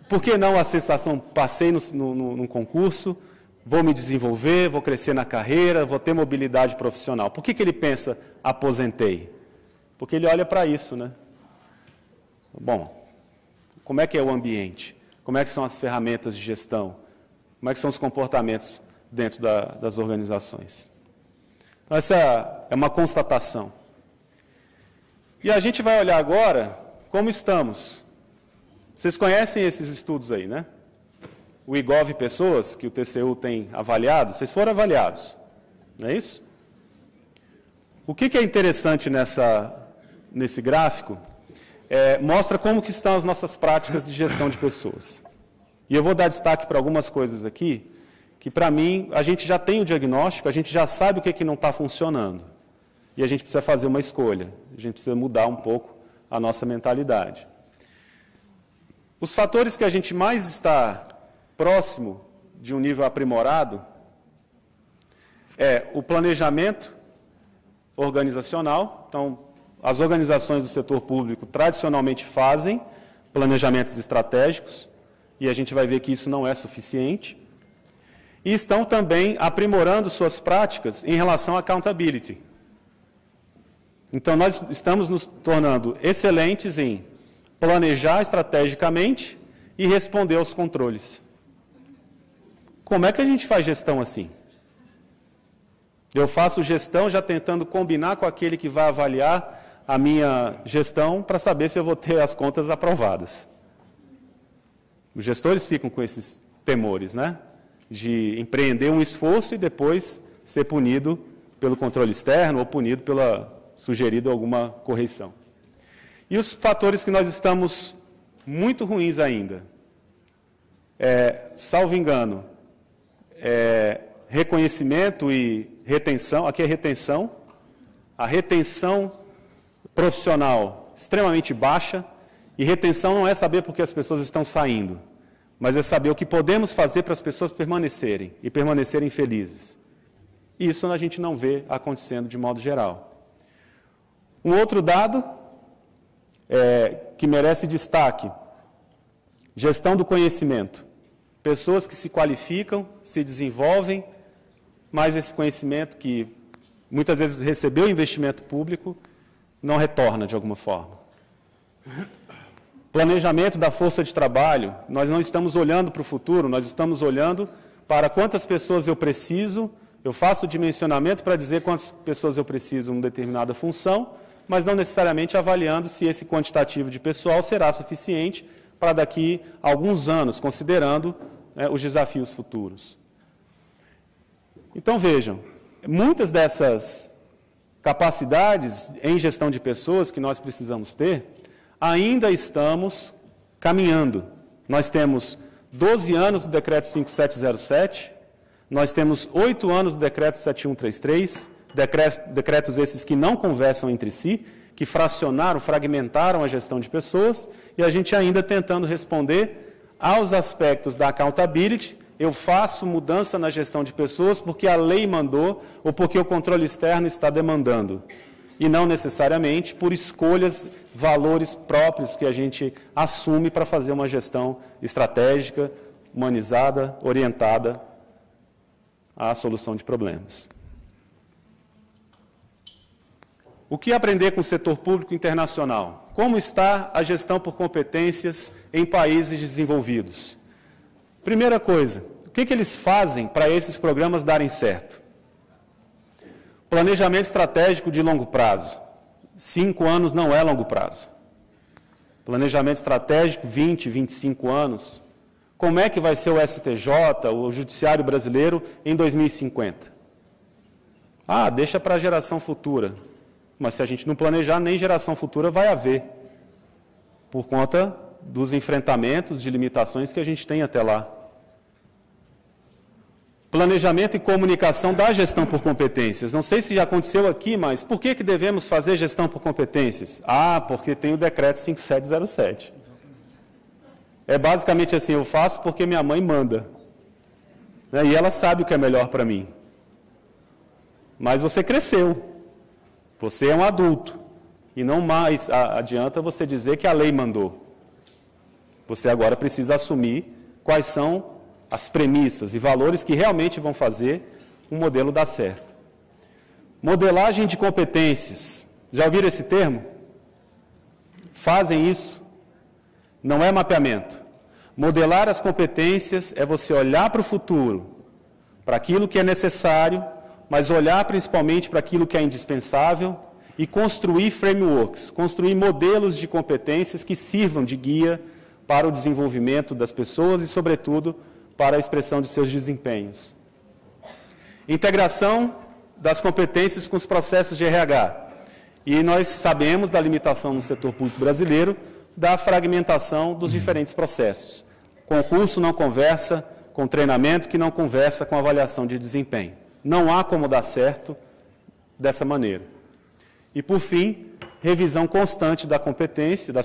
Por que não a sensação, passei no concurso, vou me desenvolver, vou crescer na carreira, vou ter mobilidade profissional? Por que ele pensa, aposentei? Porque ele olha para isso, né? Bom, como é que é o ambiente? Como é que são as ferramentas de gestão? Como é que são os comportamentos dentro das organizações? Então, essa é uma constatação. E a gente vai olhar agora como estamos. Vocês conhecem esses estudos aí, né? O IGOV Pessoas, que o TCU tem avaliado, vocês foram avaliados, não é isso? O que é interessante nesse gráfico mostra como que estão as nossas práticas de gestão de pessoas. E eu vou dar destaque para algumas coisas aqui, que para mim, a gente já tem o diagnóstico, a gente já sabe o que não está funcionando. E a gente precisa fazer uma escolha, a gente precisa mudar um pouco a nossa mentalidade. Os fatores que a gente mais está próximo de um nível aprimorado é o planejamento organizacional. Então, as organizações do setor público tradicionalmente fazem planejamentos estratégicos, e a gente vai ver que isso não é suficiente. E estão também aprimorando suas práticas em relação à accountability. Então, nós estamos nos tornando excelentes em planejar estrategicamente e responder aos controles. Como é que a gente faz gestão assim? Eu faço gestão já tentando combinar com aquele que vai avaliar a minha gestão para saber se eu vou ter as contas aprovadas. Os gestores ficam com esses temores, né? De empreender um esforço e depois ser punido pelo controle externo ou punido pela sugerido alguma correção. E os fatores que nós estamos muito ruins ainda, salvo engano, reconhecimento e retenção, aqui é retenção, a retenção profissional extremamente baixa, e retenção não é saber porque as pessoas estão saindo, mas é saber o que podemos fazer para as pessoas permanecerem, e permanecerem felizes. Isso a gente não vê acontecendo de modo geral. Um outro dado que merece destaque, gestão do conhecimento. Pessoas que se qualificam, se desenvolvem, mas esse conhecimento que muitas vezes recebeu investimento público, não retorna de alguma forma. Planejamento da força de trabalho, nós não estamos olhando para o futuro, nós estamos olhando para quantas pessoas eu preciso, eu faço o dimensionamento para dizer quantas pessoas eu preciso em uma determinada função, mas não necessariamente avaliando se esse quantitativo de pessoal será suficiente para daqui a alguns anos, considerando os desafios futuros. Então, vejam, muitas dessas capacidades em gestão de pessoas que nós precisamos ter, ainda estamos caminhando. Nós temos 12 anos do Decreto 5707, nós temos 8 anos do Decreto 7133, decretos esses que não conversam entre si, que fracionaram, fragmentaram a gestão de pessoas, e a gente ainda tentando responder aos aspectos da accountability. Eu faço mudança na gestão de pessoas porque a lei mandou ou porque o controle externo está demandando. E não necessariamente por escolhas, valores próprios que a gente assume para fazer uma gestão estratégica, humanizada, orientada à solução de problemas. O que aprender com o setor público internacional? Como está a gestão por competências em países desenvolvidos? Primeira coisa, o que eles fazem para esses programas darem certo? Planejamento estratégico de longo prazo. 5 anos não é longo prazo. Planejamento estratégico, 20, 25 anos. Como é que vai ser o STJ, o Judiciário Brasileiro, em 2050? Deixa para a geração futura. Mas se a gente não planejar, nem geração futura vai haver, por conta dos enfrentamentos de limitações que a gente tem até lá. Planejamento e comunicação da gestão por competências. Não sei se já aconteceu aqui, mas por que devemos fazer gestão por competências? Porque tem o Decreto 5707. É basicamente assim, eu faço porque minha mãe manda. E ela sabe o que é melhor para mim. Mas você cresceu. Você é um adulto. E não mais adianta você dizer que a lei mandou. Você agora precisa assumir quais são as premissas e valores que realmente vão fazer um modelo dar certo. Modelagem de competências. Já ouviram esse termo? Fazem isso. Não é mapeamento. Modelar as competências é você olhar para o futuro, para aquilo que é necessário, mas olhar principalmente para aquilo que é indispensável e construir frameworks, construir modelos de competências que sirvam de guia para o desenvolvimento das pessoas e, sobretudo, para a expressão de seus desempenhos. Integração das competências com os processos de RH. E nós sabemos da limitação no setor público brasileiro da fragmentação dos diferentes processos. Concurso não conversa com treinamento, que não conversa com avaliação de desempenho. Não há como dar certo dessa maneira. E, por fim, revisão constante das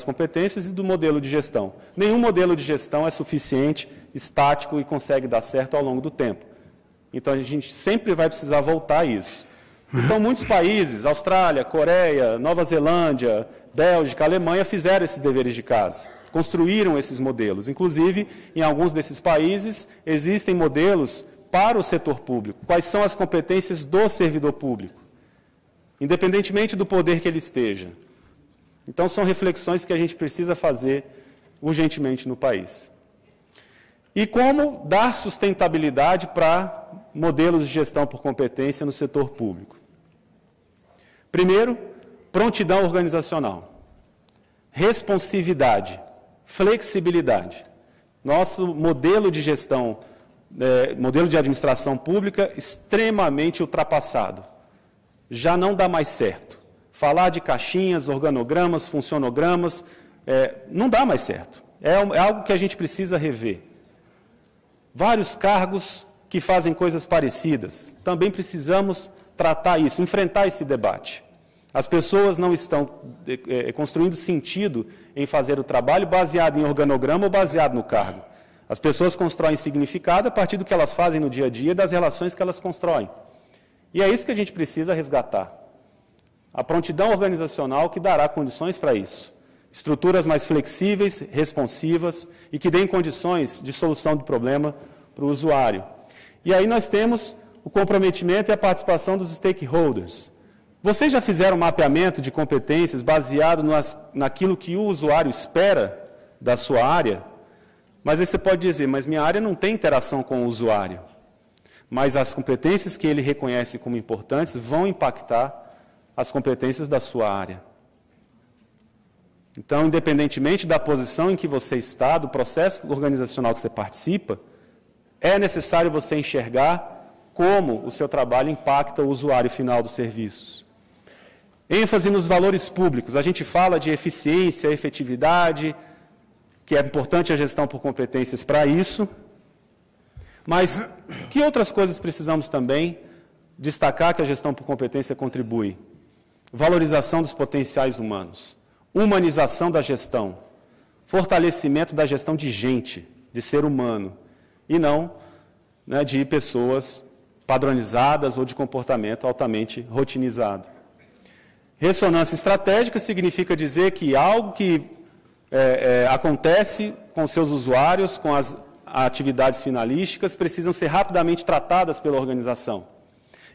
competências e do modelo de gestão. Nenhum modelo de gestão é suficiente, estático e consegue dar certo ao longo do tempo. Então, a gente sempre vai precisar voltar a isso. Então, muitos países, Austrália, Coreia, Nova Zelândia, Bélgica, Alemanha, fizeram esses deveres de casa, construíram esses modelos. Inclusive, em alguns desses países, existem modelos para o setor público. Quais são as competências do servidor público? Independentemente do poder que ele esteja. Então, são reflexões que a gente precisa fazer urgentemente no país. E como dar sustentabilidade para modelos de gestão por competência no setor público? Primeiro, prontidão organizacional, responsividade, flexibilidade. Nosso modelo de gestão, modelo de administração pública extremamente ultrapassado. Já não dá mais certo. Falar de caixinhas, organogramas, funcionogramas, não dá mais certo. É algo que a gente precisa rever. Vários cargos que fazem coisas parecidas. Também precisamos tratar isso, enfrentar esse debate. As pessoas não estão construindo sentido em fazer o trabalho baseado em organograma ou baseado no cargo. As pessoas constroem significado a partir do que elas fazem no dia a dia, das relações que elas constroem. E é isso que a gente precisa resgatar. A prontidão organizacional que dará condições para isso. Estruturas mais flexíveis, responsivas e que deem condições de solução do problema para o usuário. E aí nós temos o comprometimento e a participação dos stakeholders. Vocês já fizeram um mapeamento de competências baseado naquilo que o usuário espera da sua área? Mas aí você pode dizer, mas minha área não tem interação com o usuário. Mas as competências que ele reconhece como importantes vão impactar as competências da sua área. Então, independentemente da posição em que você está, do processo organizacional que você participa, é necessário você enxergar como o seu trabalho impacta o usuário final dos serviços. ênfase nos valores públicos. A gente fala de eficiência, efetividade, que é importante a gestão por competências para isso. Mas que outras coisas precisamos também destacar que a gestão por competência contribui? Valorização dos potenciais humanos, humanização da gestão, fortalecimento da gestão de gente, de ser humano, e não de pessoas padronizadas ou de comportamento altamente rotinizado. Ressonância estratégica significa dizer que algo que acontece com seus usuários, com as atividades finalísticas, precisam ser rapidamente tratadas pela organização.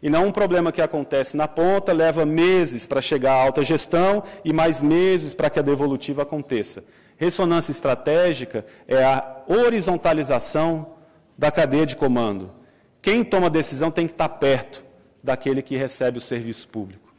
E não um problema que acontece na ponta, leva meses para chegar à alta gestão e mais meses para que a devolutiva aconteça. Ressonância estratégica é a horizontalização da cadeia de comando. Quem toma a decisão tem que estar perto daquele que recebe o serviço público.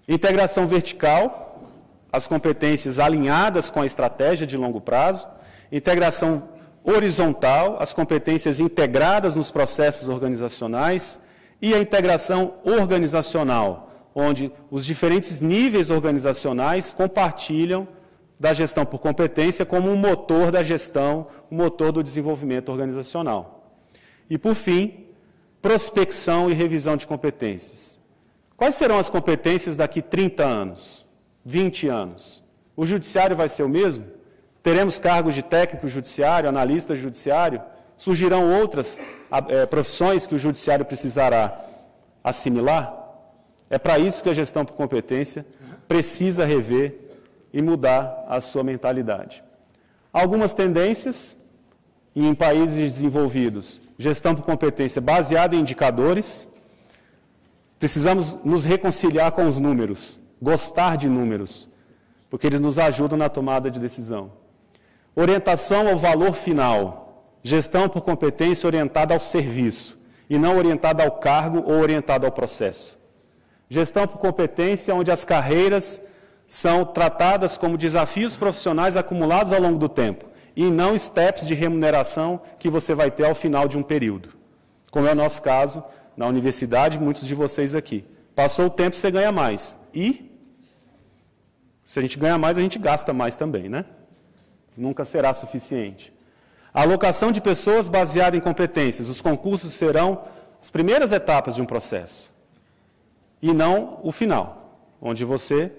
Integração vertical, as competências alinhadas com a estratégia de longo prazo. Integração horizontal, as competências integradas nos processos organizacionais. E a integração organizacional, onde os diferentes níveis organizacionais compartilham da gestão por competência como um motor da gestão, um motor do desenvolvimento organizacional. E, por fim, prospecção e revisão de competências. Quais serão as competências daqui 30 anos, 20 anos? O judiciário vai ser o mesmo? Teremos cargos de técnico judiciário, analista judiciário? Surgirão outras profissões que o judiciário precisará assimilar? É para isso que a gestão por competência precisa rever e mudar a sua mentalidade. Algumas tendências em países desenvolvidos. Gestão por competência baseada em indicadores. Precisamos nos reconciliar com os números, gostar de números, porque eles nos ajudam na tomada de decisão. Orientação ao valor final. Gestão por competência orientada ao serviço, e não orientada ao cargo ou orientada ao processo. Gestão por competência onde as carreiras são tratadas como desafios profissionais acumulados ao longo do tempo, e não steps de remuneração que você vai ter ao final de um período. Como é o nosso caso na universidade, muitos de vocês aqui. Passou o tempo, você ganha mais. E, se a gente ganha mais, a gente gasta mais também, né? nunca será suficiente. A alocação de pessoas baseada em competências. Os concursos serão as primeiras etapas de um processo, e não o final, onde você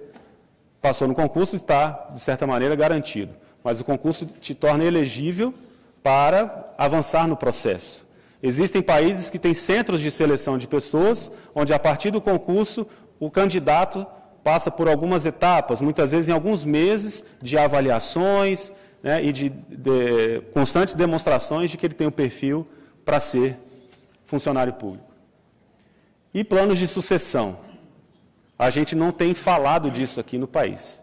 passou no concurso e está, de certa maneira, garantido. Mas o concurso te torna elegível para avançar no processo. Existem países que têm centros de seleção de pessoas, onde, a partir do concurso, o candidato passa por algumas etapas, muitas vezes em alguns meses, de avaliações, né, e de constantes demonstrações de que ele tem o perfil para ser funcionário público. E planos de sucessão. A gente não tem falado disso aqui no país.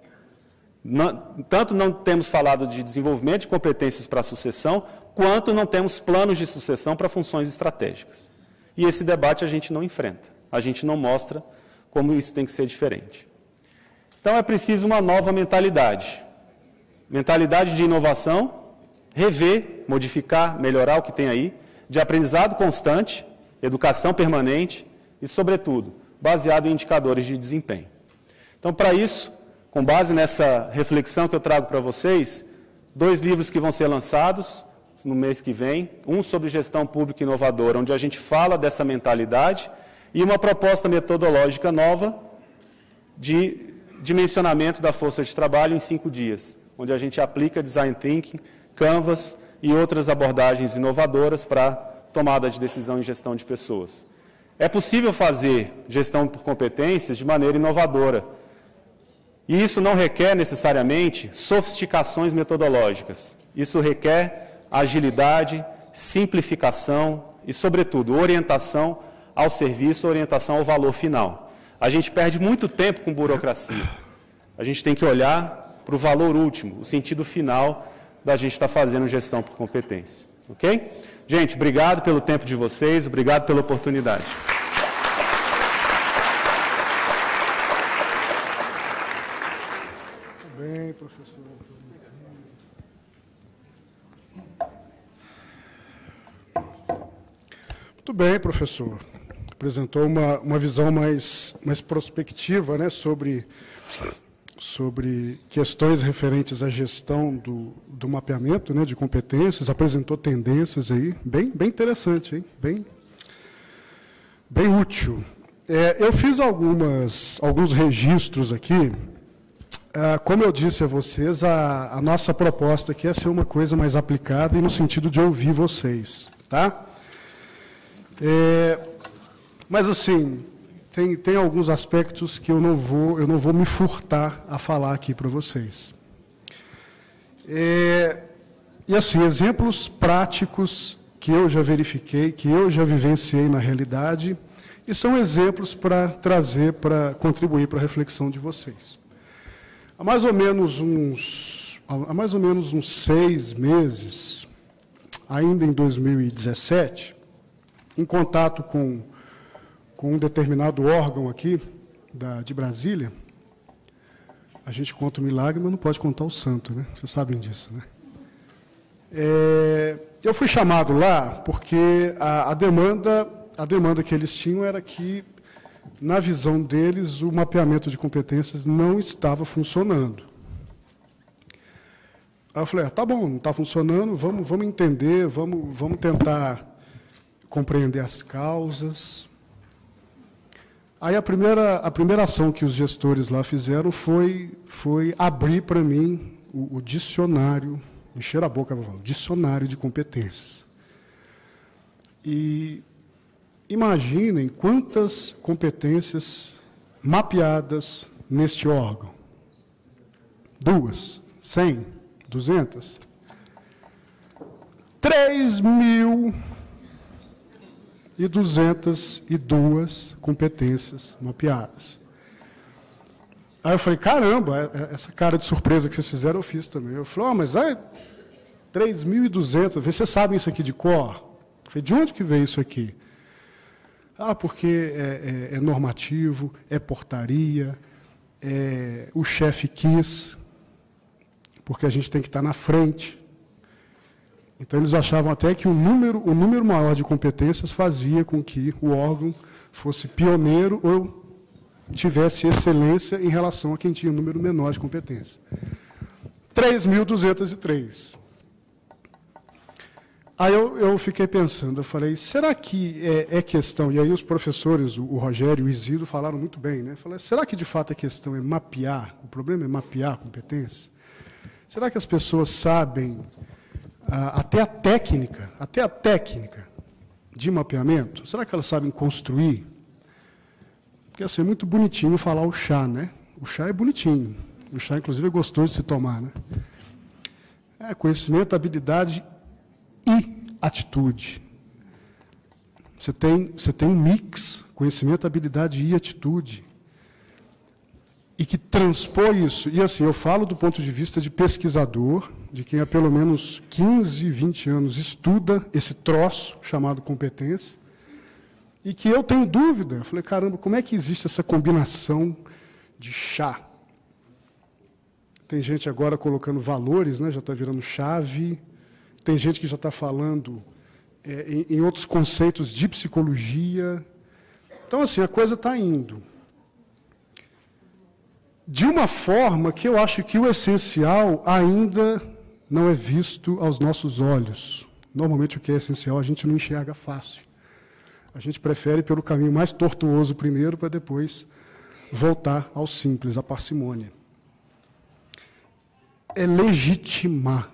Tanto não temos falado de desenvolvimento de competências para a sucessão, quanto não temos planos de sucessão para funções estratégicas. E esse debate a gente não enfrenta, a gente não mostra como isso tem que ser diferente. Então é preciso uma nova mentalidade. Mentalidade de inovação, rever, modificar, melhorar o que tem aí, de aprendizado constante, educação permanente e, sobretudo, baseado em indicadores de desempenho. Então, para isso, com base nessa reflexão que eu trago para vocês, 2 livros que vão ser lançados no mês que vem, um sobre gestão pública inovadora, onde a gente fala dessa mentalidade, e uma proposta metodológica nova de dimensionamento da força de trabalho em 5 dias, onde a gente aplica Design Thinking, Canvas e outras abordagens inovadoras para tomada de decisão em gestão de pessoas. É possível fazer gestão por competências de maneira inovadora. E isso não requer necessariamente sofisticações metodológicas. Isso requer agilidade, simplificação e, sobretudo, orientação ao serviço, orientação ao valor final. A gente perde muito tempo com burocracia. A gente tem que olhar para o valor último, o sentido final da gente estar fazendo gestão por competência. Ok? Gente, obrigado pelo tempo de vocês, obrigado pela oportunidade. Muito bem, professor. Muito bem, professor. Apresentou uma visão mais prospectiva, né, sobre questões referentes à gestão do mapeamento, né, de competências, apresentou tendências aí, bem interessante, hein? Bem útil. Eu fiz alguns registros aqui. Como eu disse a vocês, a nossa proposta aqui é ser uma coisa mais aplicada e no sentido de ouvir vocês, tá? Mas, assim, tem alguns aspectos que eu não vou me furtar a falar aqui para vocês. E, assim, exemplos práticos que eu já verifiquei, que eu já vivenciei na realidade, e são exemplos para trazer, para contribuir para a reflexão de vocês. Há mais ou menos uns 6 meses, ainda em 2017, em contato com um determinado órgão aqui, de Brasília, a gente conta o milagre, mas não pode contar o santo, né? Vocês sabem disso, né? Eu fui chamado lá porque a demanda que eles tinham era que, na visão deles, o mapeamento de competências não estava funcionando. Aí eu falei, tá bom, não está funcionando, vamos entender, vamos tentar compreender as causas. Aí a primeira ação que os gestores lá fizeram foi abrir para mim o dicionário, encher a boca, dicionário de competências. E imaginem quantas competências mapeadas neste órgão. 2, 100, 200? 3.202 competências mapeadas. Aí eu falei, caramba, essa cara de surpresa que vocês fizeram, eu fiz também. Eu falei, mas 3.200, vocês sabem isso aqui de cor? Eu falei, de onde que veio isso aqui? Porque é normativo, é portaria, o chefe quis, porque a gente tem que estar na frente. Então, eles achavam até que o número maior de competências fazia com que o órgão fosse pioneiro ou tivesse excelência em relação a quem tinha um número menor de competências. 3.203. Aí eu fiquei pensando, eu falei, será que é questão, e aí os professores, o Rogério e o Isidro falaram muito bem, né? Falei, será que de fato a questão é mapear, o problema é mapear a competência? Será que as pessoas sabem até a técnica de mapeamento? Será que elas sabem construir? Porque assim, é muito bonitinho falar o chá, né? O chá é bonitinho, o chá inclusive é gostoso de se tomar, né? É conhecimento, habilidade e atitude. Você tem um mix, conhecimento, habilidade e atitude. E que transpõe isso. E assim, eu falo do ponto de vista de pesquisador, de quem há pelo menos 15, 20 anos estuda esse troço chamado competência, e que eu tenho dúvida. Eu falei, caramba, como é que existe essa combinação de chá? Tem gente agora colocando valores, né, já está virando chave. Tem gente que já está falando em outros conceitos de psicologia. Então, assim, a coisa está indo de uma forma que eu acho que o essencial ainda não é visto aos nossos olhos. Normalmente, o que é essencial a gente não enxerga fácil. A gente prefere pelo caminho mais tortuoso primeiro, para depois voltar ao simples, à parcimônia. É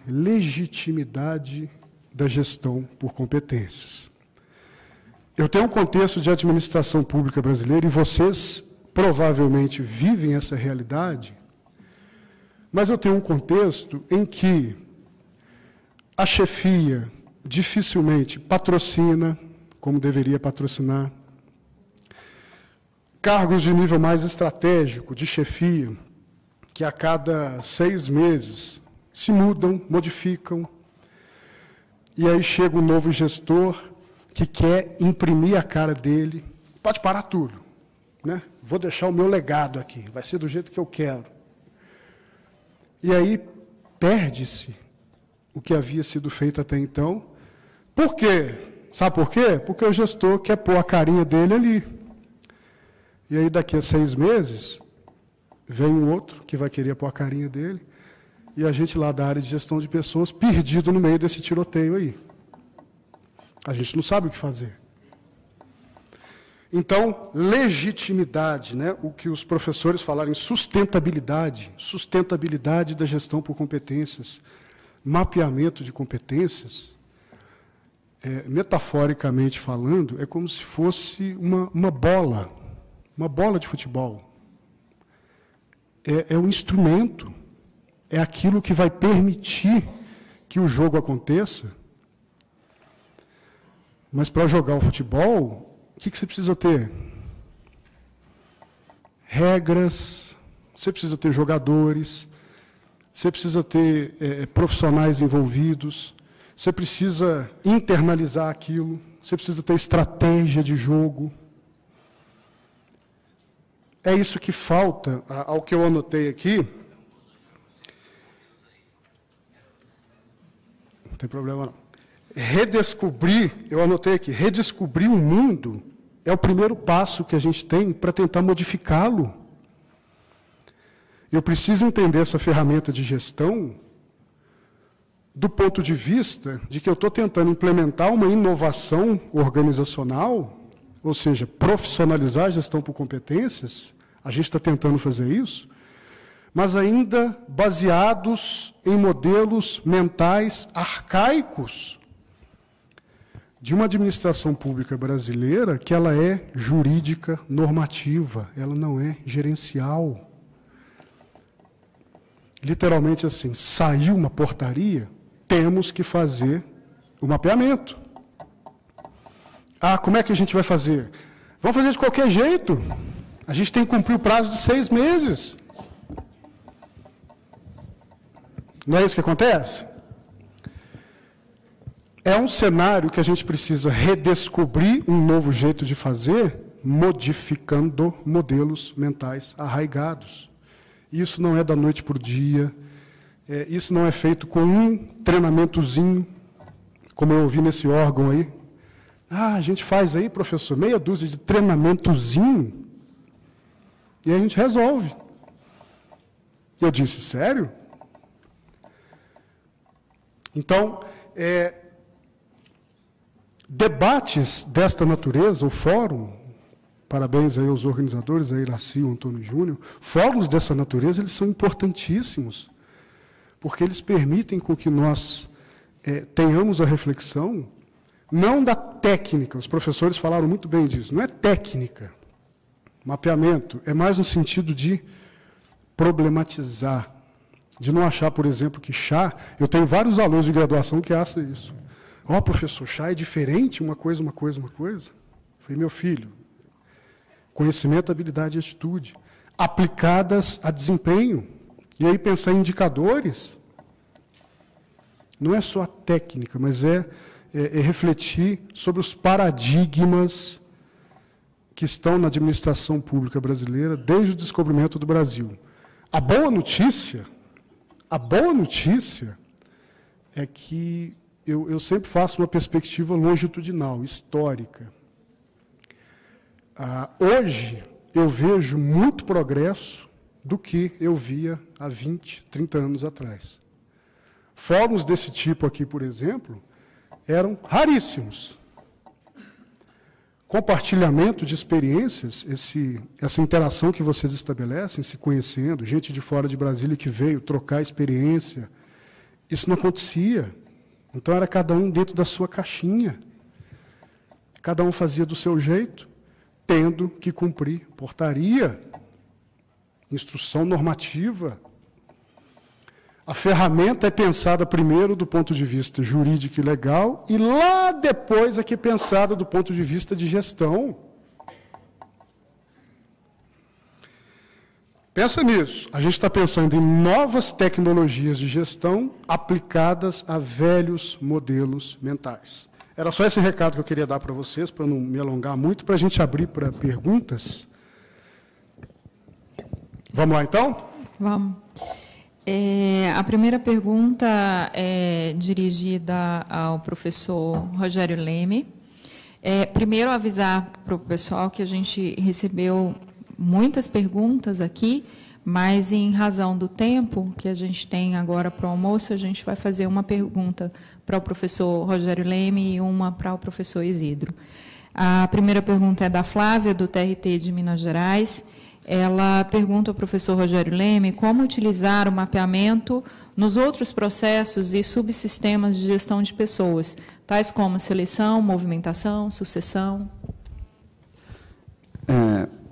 legitimidade da gestão por competências. Eu tenho um contexto de administração pública brasileira, e vocês provavelmente vivem essa realidade, mas eu tenho um contexto em que a chefia dificilmente patrocina, como deveria patrocinar, cargos de nível mais estratégico, de chefia, que a cada 6 meses se mudam, modificam, e aí chega um novo gestor que quer imprimir a cara dele, pode parar tudo, né? Vou deixar o meu legado aqui, vai ser do jeito que eu quero. E aí perde-se o que havia sido feito até então. Por quê? Sabe por quê? Porque o gestor quer pôr a carinha dele ali. E aí daqui a 6 meses... vem um outro que vai querer pôr a carinha dele, e a gente lá da área de gestão de pessoas perdido no meio desse tiroteio aí. A gente não sabe o que fazer. Então, legitimidade, né? O que os professores falaram em sustentabilidade da gestão por competências, mapeamento de competências, metaforicamente falando, é como se fosse uma bola de futebol. É um instrumento, é aquilo que vai permitir que o jogo aconteça. Mas para jogar o futebol, o que você precisa ter? Regras, você precisa ter jogadores, você precisa ter profissionais envolvidos, você precisa internalizar aquilo, você precisa ter estratégia de jogo. É isso que falta, ao que eu anotei aqui. Não tem problema, não. Eu anotei aqui, redescobrir o mundo é o primeiro passo que a gente tem para tentar modificá-lo. Eu preciso entender essa ferramenta de gestão do ponto de vista de que eu estou tentando implementar uma inovação organizacional, ou seja, profissionalizar a gestão por competências. A gente está tentando fazer isso, mas ainda baseados em modelos mentais arcaicos de uma administração pública brasileira que ela é jurídica normativa, ela não é gerencial. Literalmente assim, saiu uma portaria, temos que fazer o mapeamento. Ah, como é que a gente vai fazer? Vamos fazer de qualquer jeito. A gente tem que cumprir o prazo de 6 meses. Não é isso que acontece? É um cenário que a gente precisa redescobrir um novo jeito de fazer, modificando modelos mentais arraigados. Isso não é da noite para o dia, isso não é feito com um treinamentozinho, como eu ouvi nesse órgão aí. Ah, a gente faz aí, professor, meia dúzia de treinamentozinho, e a gente resolve. Eu disse, sério? Então, debates desta natureza, o fórum, parabéns aí aos organizadores, a Iraci e o Antônio Júnior, fóruns dessa natureza, eles são importantíssimos, porque eles permitem com que nós tenhamos a reflexão, não da técnica, os professores falaram muito bem disso, não é técnica, mapeamento, é mais no sentido de problematizar, de não achar, por exemplo, que chá, eu tenho vários alunos de graduação que acham isso. Ó, professor, chá é diferente, uma coisa. Falei, meu filho, conhecimento, habilidade e atitude, aplicadas a desempenho. E aí pensar em indicadores, não é só a técnica, mas é refletir sobre os paradigmas que estão na administração pública brasileira desde o descobrimento do Brasil. A boa notícia é que eu sempre faço uma perspectiva longitudinal, histórica. Hoje, eu vejo muito progresso do que eu via há 20, 30 anos atrás. Fóruns desse tipo aqui, por exemplo, eram raríssimos. Compartilhamento de experiências, essa interação que vocês estabelecem, se conhecendo, gente de fora de Brasília que veio trocar experiência, isso não acontecia. Então, era cada um dentro da sua caixinha. Cada um fazia do seu jeito, tendo que cumprir portaria, instrução normativa. A ferramenta é pensada primeiro do ponto de vista jurídico e legal, e lá depois é que é pensada do ponto de vista de gestão. Pensa nisso. A gente está pensando em novas tecnologias de gestão aplicadas a velhos modelos mentais. Era só esse recado que eu queria dar para vocês, para não me alongar muito, para a gente abrir para perguntas. Vamos lá, então? Vamos. A primeira pergunta é dirigida ao professor Rogério Leme. Primeiro, avisar para o pessoal que a gente recebeu muitas perguntas aqui, mas, em razão do tempo que a gente tem agora para o almoço, a gente vai fazer uma pergunta para o professor Rogério Leme e uma para o professor Isidro. A primeira pergunta é da Flávia, do TRT de Minas Gerais. Ela pergunta ao professor Rogério Leme como utilizar o mapeamento nos outros processos e subsistemas de gestão de pessoas, tais como seleção, movimentação, sucessão.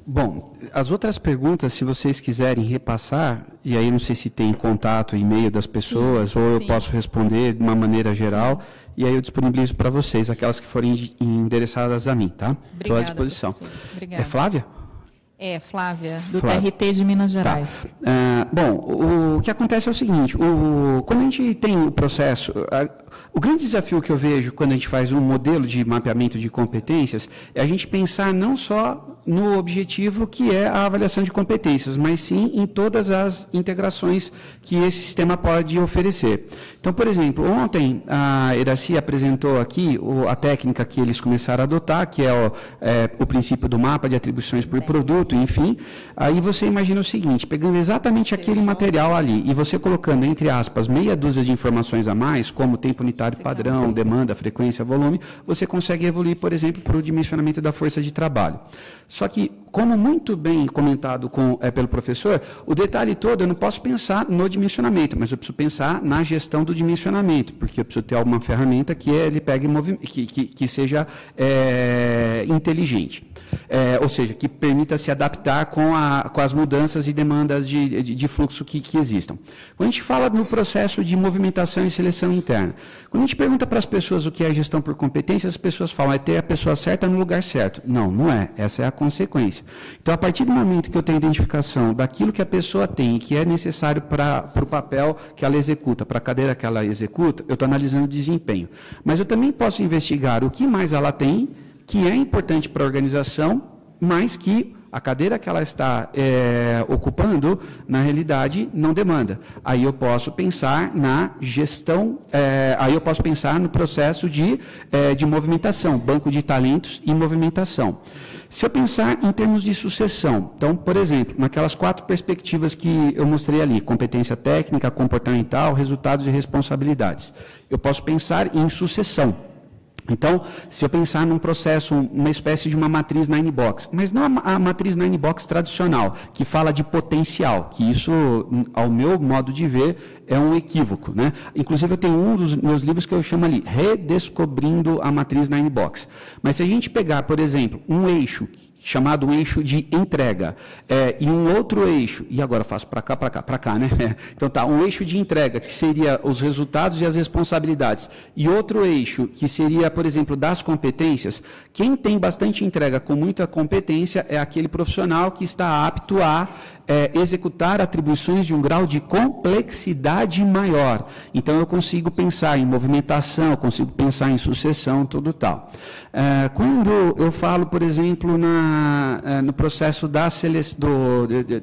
Bom, as outras perguntas, se vocês quiserem repassar, e aí não sei se tem contato, e-mail das pessoas, ou eu posso responder de uma maneira geral, e aí eu disponibilizo para vocês, aquelas que forem endereçadas a mim, tá? Estou à disposição. Obrigada. É Flávia? Flávia, do TRT de Minas Gerais. Tá. Bom, o que acontece é o seguinte, quando a gente tem o processo, o grande desafio que eu vejo quando a gente faz um modelo de mapeamento de competências é a gente pensar não só no objetivo que é a avaliação de competências, mas sim em todas as integrações que esse sistema pode oferecer. Então, por exemplo, ontem a Iraci apresentou aqui a técnica que eles começaram a adotar, que é o princípio do mapa de atribuições por produto, enfim. Aí você imagina o seguinte, pegando exatamente aquele material ali e você colocando, entre aspas, meia dúzia de informações a mais, como tempo unitário padrão, demanda, frequência, volume, você consegue evoluir, por exemplo, para o dimensionamento da força de trabalho. Só que, como muito bem comentado pelo professor, o detalhe todo eu não posso pensar no dimensionamento, mas eu preciso pensar na gestão do dimensionamento, porque eu preciso ter alguma ferramenta que ele pegue que seja inteligente. Ou seja, que permita se adaptar com as mudanças e demandas de fluxo que existam. Quando a gente fala no processo de movimentação e seleção interna, quando a gente pergunta para as pessoas o que é gestão por competência, as pessoas falam, é ter a pessoa certa no lugar certo. Não, não é. Essa é a consequência. Então, a partir do momento que eu tenho identificação daquilo que a pessoa tem e que é necessário para o papel que ela executa, para a cadeira que ela executa, eu estou analisando o desempenho. Mas eu também posso investigar o que mais ela tem, que é importante para a organização, mas que A cadeira que ela está ocupando, na realidade, não demanda. Aí eu posso pensar na gestão, aí eu posso pensar no processo de movimentação, banco de talentos e movimentação. Se eu pensar em termos de sucessão, então, por exemplo, naquelas 4 perspectivas que eu mostrei ali, competência técnica, comportamental, resultados e responsabilidades, eu posso pensar em sucessão. Então, se eu pensar num processo, uma espécie de uma matriz 9-box, mas não a matriz 9-box tradicional, que fala de potencial, que isso, ao meu modo de ver, é um equívoco, né? Inclusive, eu tenho um dos meus livros que eu chamo ali, Redescobrindo a Matriz 9-box. Mas se a gente pegar, por exemplo, um eixo, chamado um eixo de entrega, e um outro eixo, e agora faço para cá, né? Então tá, um eixo de entrega, que seria os resultados e as responsabilidades, e outro eixo, que seria, por exemplo, das competências. Quem tem bastante entrega com muita competência é aquele profissional que está apto a executar atribuições de um grau de complexidade maior. Então, eu consigo pensar em movimentação, eu consigo pensar em sucessão, tudo tal. Quando eu falo, por exemplo, no processo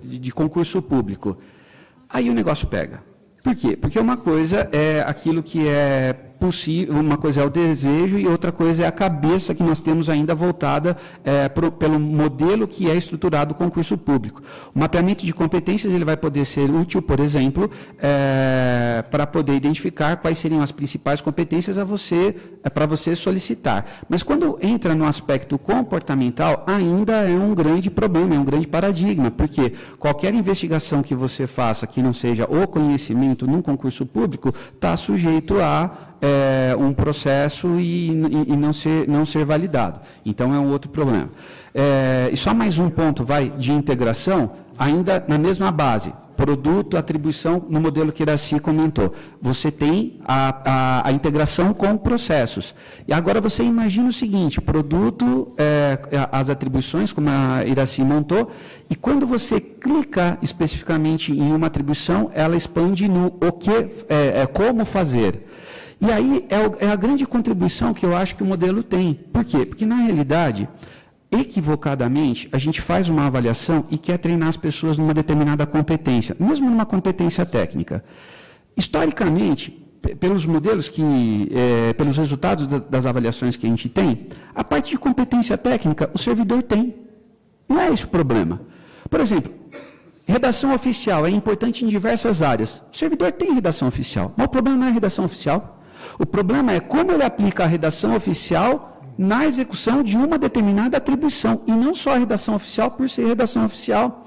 de concurso público, aí o negócio pega. Por quê? Porque uma coisa é aquilo que é possível, uma coisa é o desejo e outra coisa é a cabeça que nós temos ainda voltada pelo modelo que é estruturado o concurso público. O mapeamento de competências ele vai poder ser útil, por exemplo, para poder identificar quais seriam as principais competências para você solicitar. Mas quando entra no aspecto comportamental, ainda é um grande problema, é um grande paradigma, porque qualquer investigação que você faça que não seja o conhecimento num concurso público está sujeito a um processo e não ser validado. Então, é um outro problema. E só mais um ponto, de integração, ainda na mesma base, produto, atribuição, no modelo que Iracy comentou. Você tem a integração com processos. E agora você imagina o seguinte, produto, as atribuições, como a Iracy montou, e quando você clica especificamente em uma atribuição, ela expande no como fazer. E aí é a grande contribuição que eu acho que o modelo tem. Por quê? Porque, na realidade, equivocadamente, a gente faz uma avaliação e quer treinar as pessoas numa determinada competência, mesmo numa competência técnica. Historicamente, pelos modelos pelos resultados das avaliações que a gente tem, a parte de competência técnica, o servidor tem. Não é esse o problema. Por exemplo, redação oficial é importante em diversas áreas. O servidor tem redação oficial, mas o problema não é a redação oficial. O problema é como ele aplica a redação oficial na execução de uma determinada atribuição, e não só a redação oficial por ser redação oficial.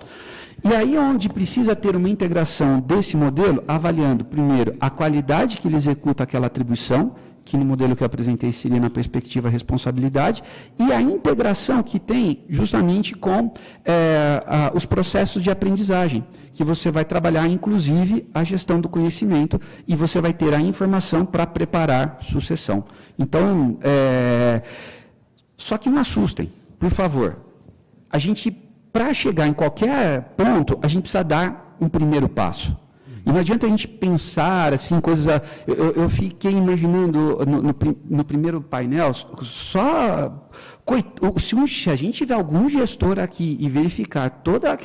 E aí é onde precisa ter uma integração desse modelo, avaliando, primeiro, a qualidade que ele executa aquela atribuição, que no modelo que eu apresentei seria na perspectiva responsabilidade, e a integração que tem justamente com os processos de aprendizagem, que você vai trabalhar, inclusive, a gestão do conhecimento, e você vai ter a informação para preparar sucessão. Então, só que não assustem, por favor. A gente, para chegar em qualquer ponto, a gente precisa dar um primeiro passo. E não adianta a gente pensar assim, coisas... Eu fiquei imaginando no primeiro painel, só... Se a gente tiver algum gestor aqui e verificar toda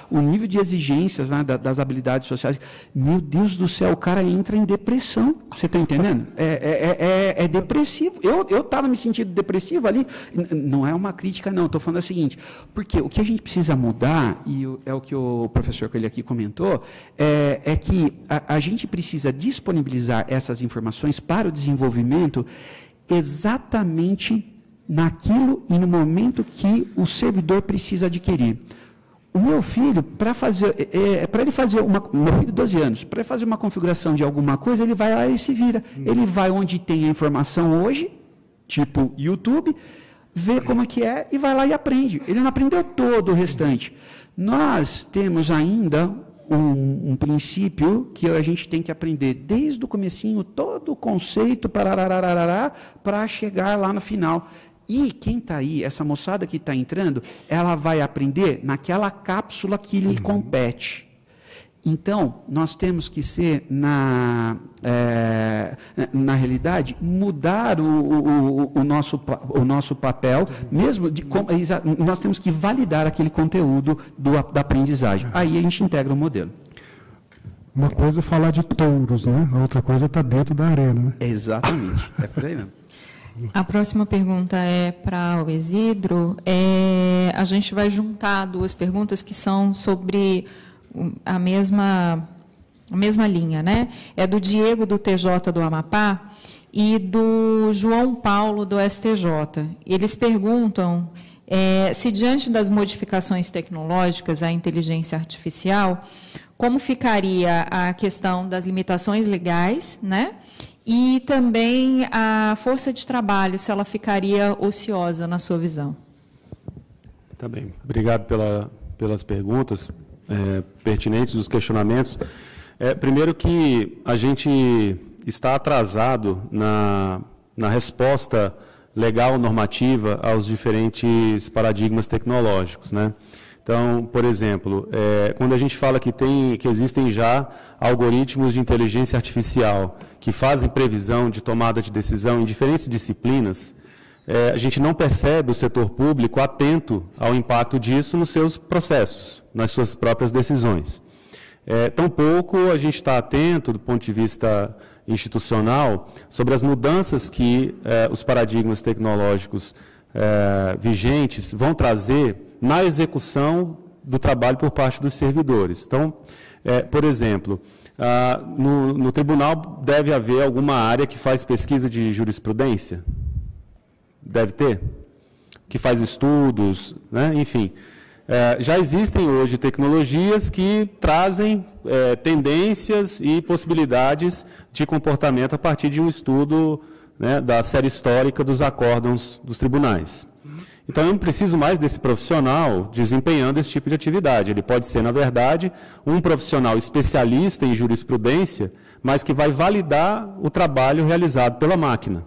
o nível de exigências, né, das habilidades sociais, meu Deus do céu, o cara entra em depressão. Você está entendendo? É depressivo. Eu estava me sentindo depressivo ali. Não é uma crítica, não. Estou falando o seguinte, porque o que a gente precisa mudar, e é o que o professor Coelho aqui comentou, é que a gente precisa disponibilizar essas informações para o desenvolvimento exatamente naquilo e no momento que o servidor precisa adquirir. O meu filho, meu filho de 12 anos, para fazer uma configuração de alguma coisa, ele vai lá e se vira. Ele vai onde tem a informação hoje, tipo YouTube, vê como é que é e vai lá e aprende. Ele não aprendeu todo o restante. Nós temos ainda um princípio que a gente tem que aprender desde o comecinho, todo o conceito, para chegar lá no final. E quem está aí, essa moçada que está entrando, ela vai aprender naquela cápsula que lhe compete. Então, nós temos que ser, na realidade, mudar o nosso papel, nós temos que validar aquele conteúdo da aprendizagem. Aí a gente integra o modelo. Uma coisa é falar de touros, né? A outra coisa é estar dentro da arena, né? Exatamente, é por aí mesmo. A próxima pergunta é para o Isidro. A gente vai juntar duas perguntas que são sobre a mesma linha, né? É do Diego, do TJ do Amapá, e do João Paulo, do STJ. Eles perguntam se, diante das modificações tecnológicas à inteligência artificial, como ficaria a questão das limitações legais, né? E também a força de trabalho, se ela ficaria ociosa, na sua visão. Tá bem. Obrigado pelas perguntas pertinentes, os questionamentos. Primeiro que a gente está atrasado na resposta legal normativa aos diferentes paradigmas tecnológicos, né? Então, por exemplo, quando a gente fala que existem já algoritmos de inteligência artificial que fazem previsão de tomada de decisão em diferentes disciplinas, a gente não percebe o setor público atento ao impacto disso nos seus processos, nas suas próprias decisões. Tampouco a gente está atento, do ponto de vista institucional, sobre as mudanças que os paradigmas tecnológicos vigentes vão trazer na execução do trabalho por parte dos servidores. Então, por exemplo, no tribunal deve haver alguma área que faz pesquisa de jurisprudência? Deve ter? Que faz estudos, né? Enfim. Já existem hoje tecnologias que trazem tendências e possibilidades de comportamento a partir de um estudo, né, da série histórica dos acórdãos dos tribunais. Então, eu não preciso mais desse profissional desempenhando esse tipo de atividade. Ele pode ser, na verdade, um profissional especialista em jurisprudência, mas que vai validar o trabalho realizado pela máquina.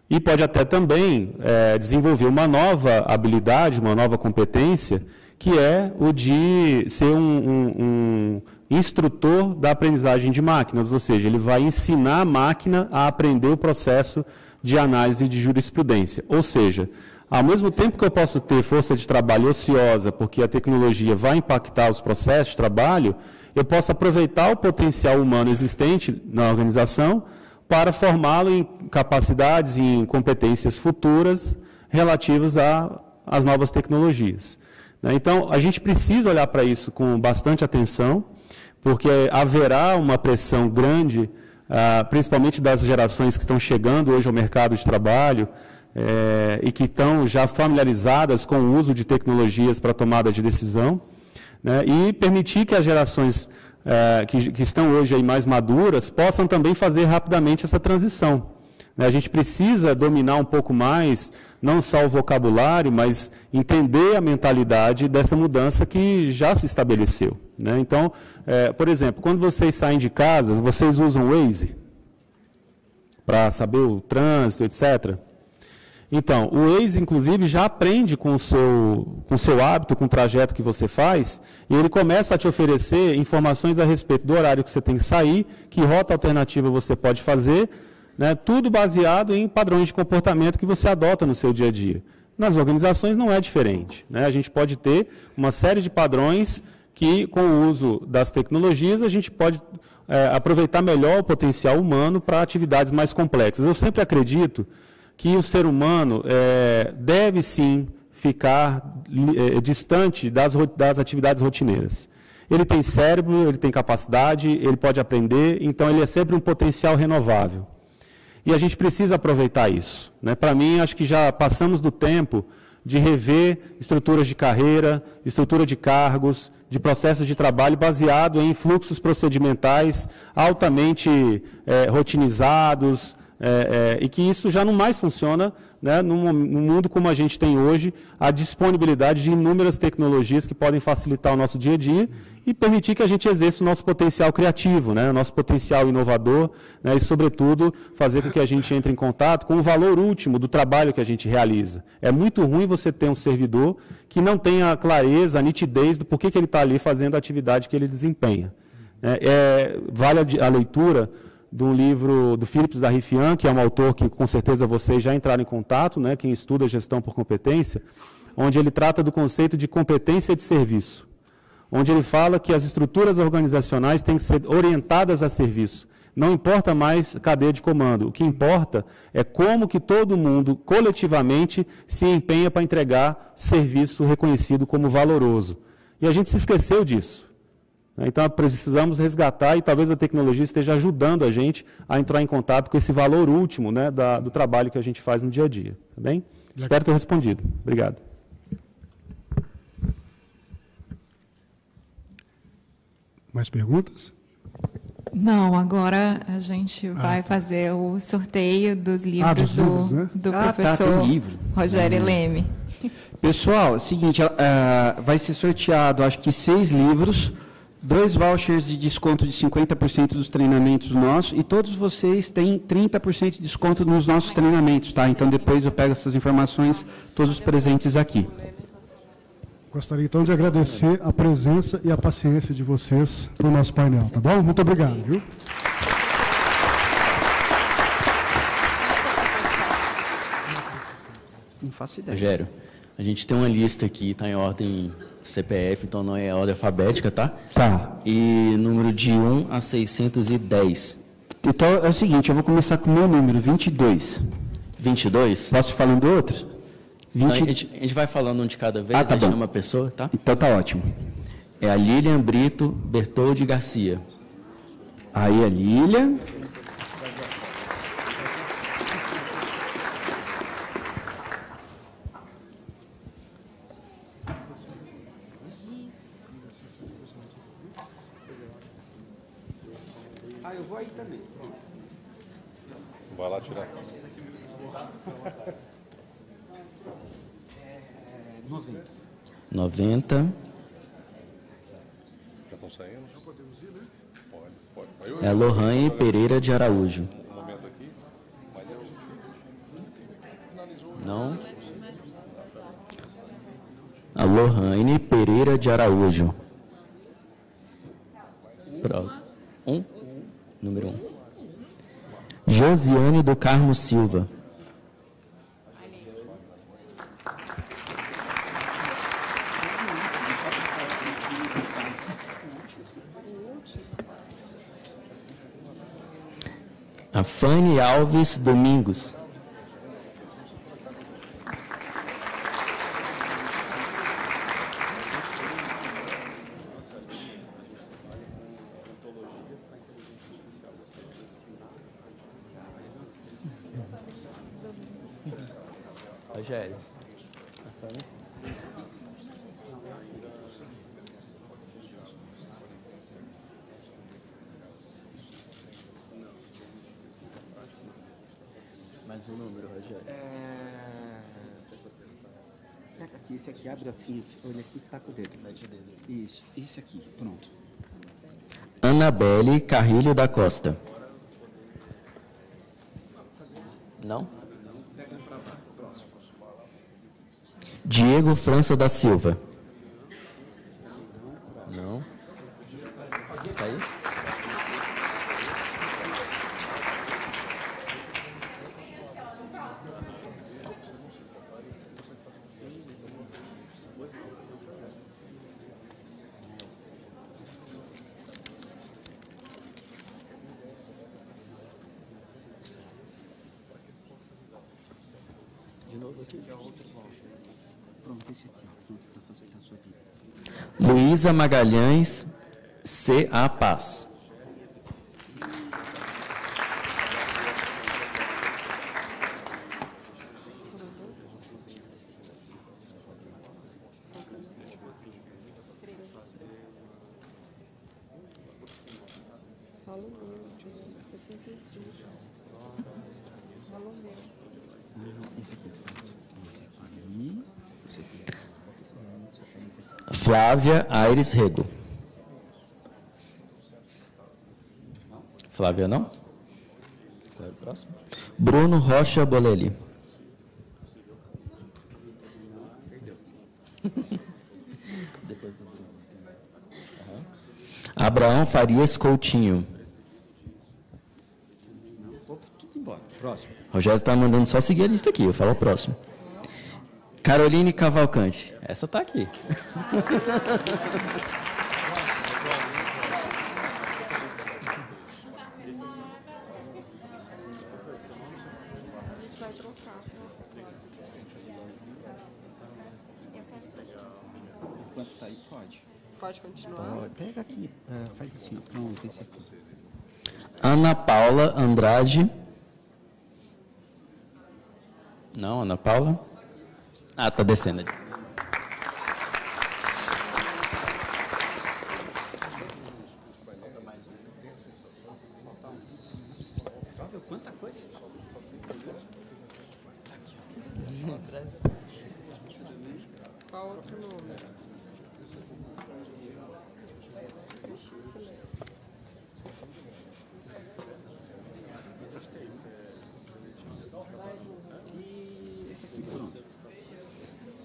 E pode até também desenvolver uma nova habilidade, uma nova competência, que é o de ser um instrutor da aprendizagem de máquinas, ou seja, ele vai ensinar a máquina a aprender o processo de análise de jurisprudência. Ou seja, ao mesmo tempo que eu posso ter força de trabalho ociosa, porque a tecnologia vai impactar os processos de trabalho, eu posso aproveitar o potencial humano existente na organização para formá-lo em capacidades e em competências futuras relativas às novas tecnologias. Então, a gente precisa olhar para isso com bastante atenção, porque haverá uma pressão grande, principalmente das gerações que estão chegando hoje ao mercado de trabalho, e que estão já familiarizadas com o uso de tecnologias para tomada de decisão, né, e permitir que as gerações que estão hoje aí mais maduras possam também fazer rapidamente essa transição. A gente precisa dominar um pouco mais, não só o vocabulário, mas entender a mentalidade dessa mudança que já se estabeleceu, né? Então, por exemplo, quando vocês saem de casa, vocês usam o Waze para saber o trânsito, etc. Então, o Waze, inclusive, já aprende com o seu hábito, com o trajeto que você faz, e ele começa a te oferecer informações a respeito do horário que você tem que sair, que rota alternativa você pode fazer, né, tudo baseado em padrões de comportamento que você adota no seu dia a dia. Nas organizações não é diferente, né? A gente pode ter uma série de padrões que, com o uso das tecnologias, a gente pode aproveitar melhor o potencial humano para atividades mais complexas. Eu sempre acredito que o ser humano deve, sim, ficar distante das atividades rotineiras. Ele tem cérebro, ele tem capacidade, ele pode aprender, então ele é sempre um potencial renovável. E a gente precisa aproveitar isso, né? Para mim, acho que já passamos do tempo de rever estruturas de carreira, estrutura de cargos, de processos de trabalho baseado em fluxos procedimentais altamente rotinizados, e que isso já não mais funciona, né, num mundo como a gente tem hoje, a disponibilidade de inúmeras tecnologias que podem facilitar o nosso dia a dia e permitir que a gente exerça o nosso potencial criativo, né, o nosso potencial inovador, né, e, sobretudo, fazer com que a gente entre em contato com o valor último do trabalho que a gente realiza. É muito ruim você ter um servidor que não tenha a clareza, a nitidez do porquê que ele está ali fazendo a atividade que ele desempenha. Vale a leitura de um livro do Philippe Zahrifian, que é um autor que com certeza vocês já entraram em contato, né, quem estuda gestão por competência, onde ele trata do conceito de competência de serviço, onde ele fala que as estruturas organizacionais têm que ser orientadas a serviço. Não importa mais cadeia de comando, o que importa é como que todo mundo, coletivamente, se empenha para entregar serviço reconhecido como valoroso. E a gente se esqueceu disso. Então, precisamos resgatar e talvez a tecnologia esteja ajudando a gente a entrar em contato com esse valor último, né, do trabalho que a gente faz no dia a dia. Tá bem? Espero ter respondido. Obrigado. Mais perguntas? Não, agora a gente vai fazer o sorteio dos livros, né? do professor tem livro. Rogério Leme. Pessoal, é o seguinte, vai ser sorteado, acho que 6 livros, 2 vouchers de desconto de 50% dos treinamentos nossos, e todos vocês têm 30% de desconto nos nossos treinamentos, tá? Então, depois eu pego essas informações, todos os presentes aqui. Gostaria, então, de agradecer a presença e a paciência de vocês no nosso painel, tá bom? Muito obrigado, viu? Não faço ideia. Rogério, a gente tem uma lista aqui, está em ordem CPF, então não é ordem alfabética, tá? Tá. E número de 1 a 610. Então, é o seguinte, eu vou começar com o meu número, 22. 22? Posso ir falando outros? Não, a gente vai falando um de cada vez, tá aí bom. chama a pessoa, tá? Então tá ótimo. É a Lilian Brito Bertoldi Garcia. Aí a Lília. Eu vou aí também. Vai lá tirar. 90. Já estão saindo? Pode. É a Lohane Pereira de Araújo. Não. A Lohane Pereira de Araújo. Pronto. Número 1. Josiane do Carmo Silva. A Fanny Alves Domingos. Rogério. Mais um número, Rogério. Pega aqui, esse aqui, abre assim, olha aqui, taca o dedo. Isso, esse aqui, pronto. Anabelle Carrilho da Costa. Não? Diego França da Silva. Não. Tá aí? De novo aqui. Pronto, esse aqui, ó, para facilitar a sua vida. Luísa Magalhães C.A. Paz. Flávia Aires Rego. Flávia não? Próximo. Bruno Rocha Bolelli. Abraão Farias Coutinho. Tudo embora. Próximo. Rogério está mandando só seguir a lista aqui, eu falo o próximo. Caroline Cavalcante. Essa está aqui. Enquanto está aí, pode. Pode continuar. Pode. Pega aqui, faz assim, ó. Pronto, esse aqui. Ana Paula Andrade. Não, Ana Paula? Ah, tá descendo ali. Quanta coisa? Qual outro nome?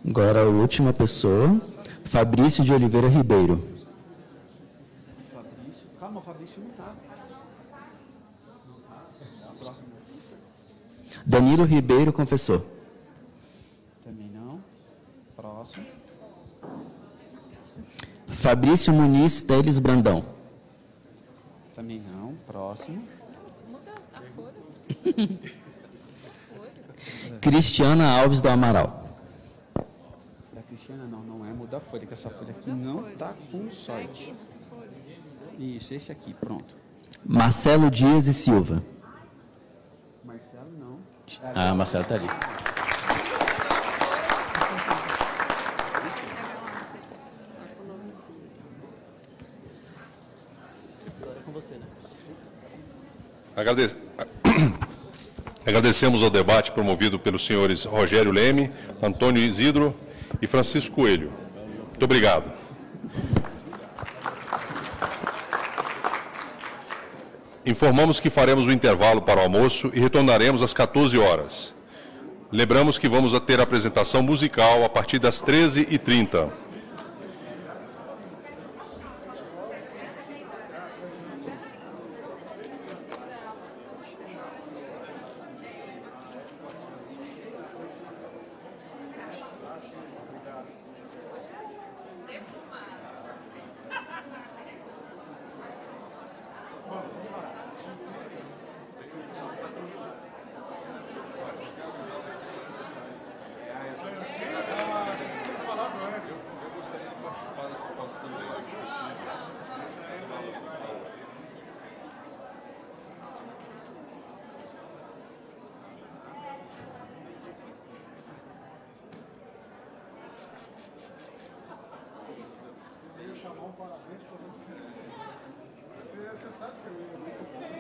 Agora a última pessoa, Fabrício de Oliveira Ribeiro. Fabrício. Calma, o Fabrício não está. Danilo Ribeiro, confessor. Também não. Próximo. Fabrício Muniz Teles Brandão. Também não. Próximo. Cristiana Alves do Amaral. Da Cristiana não é mudar a folha, que essa folha aqui não está com sorte. Isso, esse aqui, pronto. Marcelo Dias e Silva. Marcelo não. Ah, Marcelo está ali. Agradecemos ao debate promovido pelos senhores Rogério Leme, Antônio Isidro e Francisco Coelho. Muito obrigado. Informamos que faremos o intervalo para o almoço e retornaremos às 14 horas. Lembramos que vamos ter a apresentação musical a partir das 13h30. Parabéns para você. Você sabe que eu ia muito bom.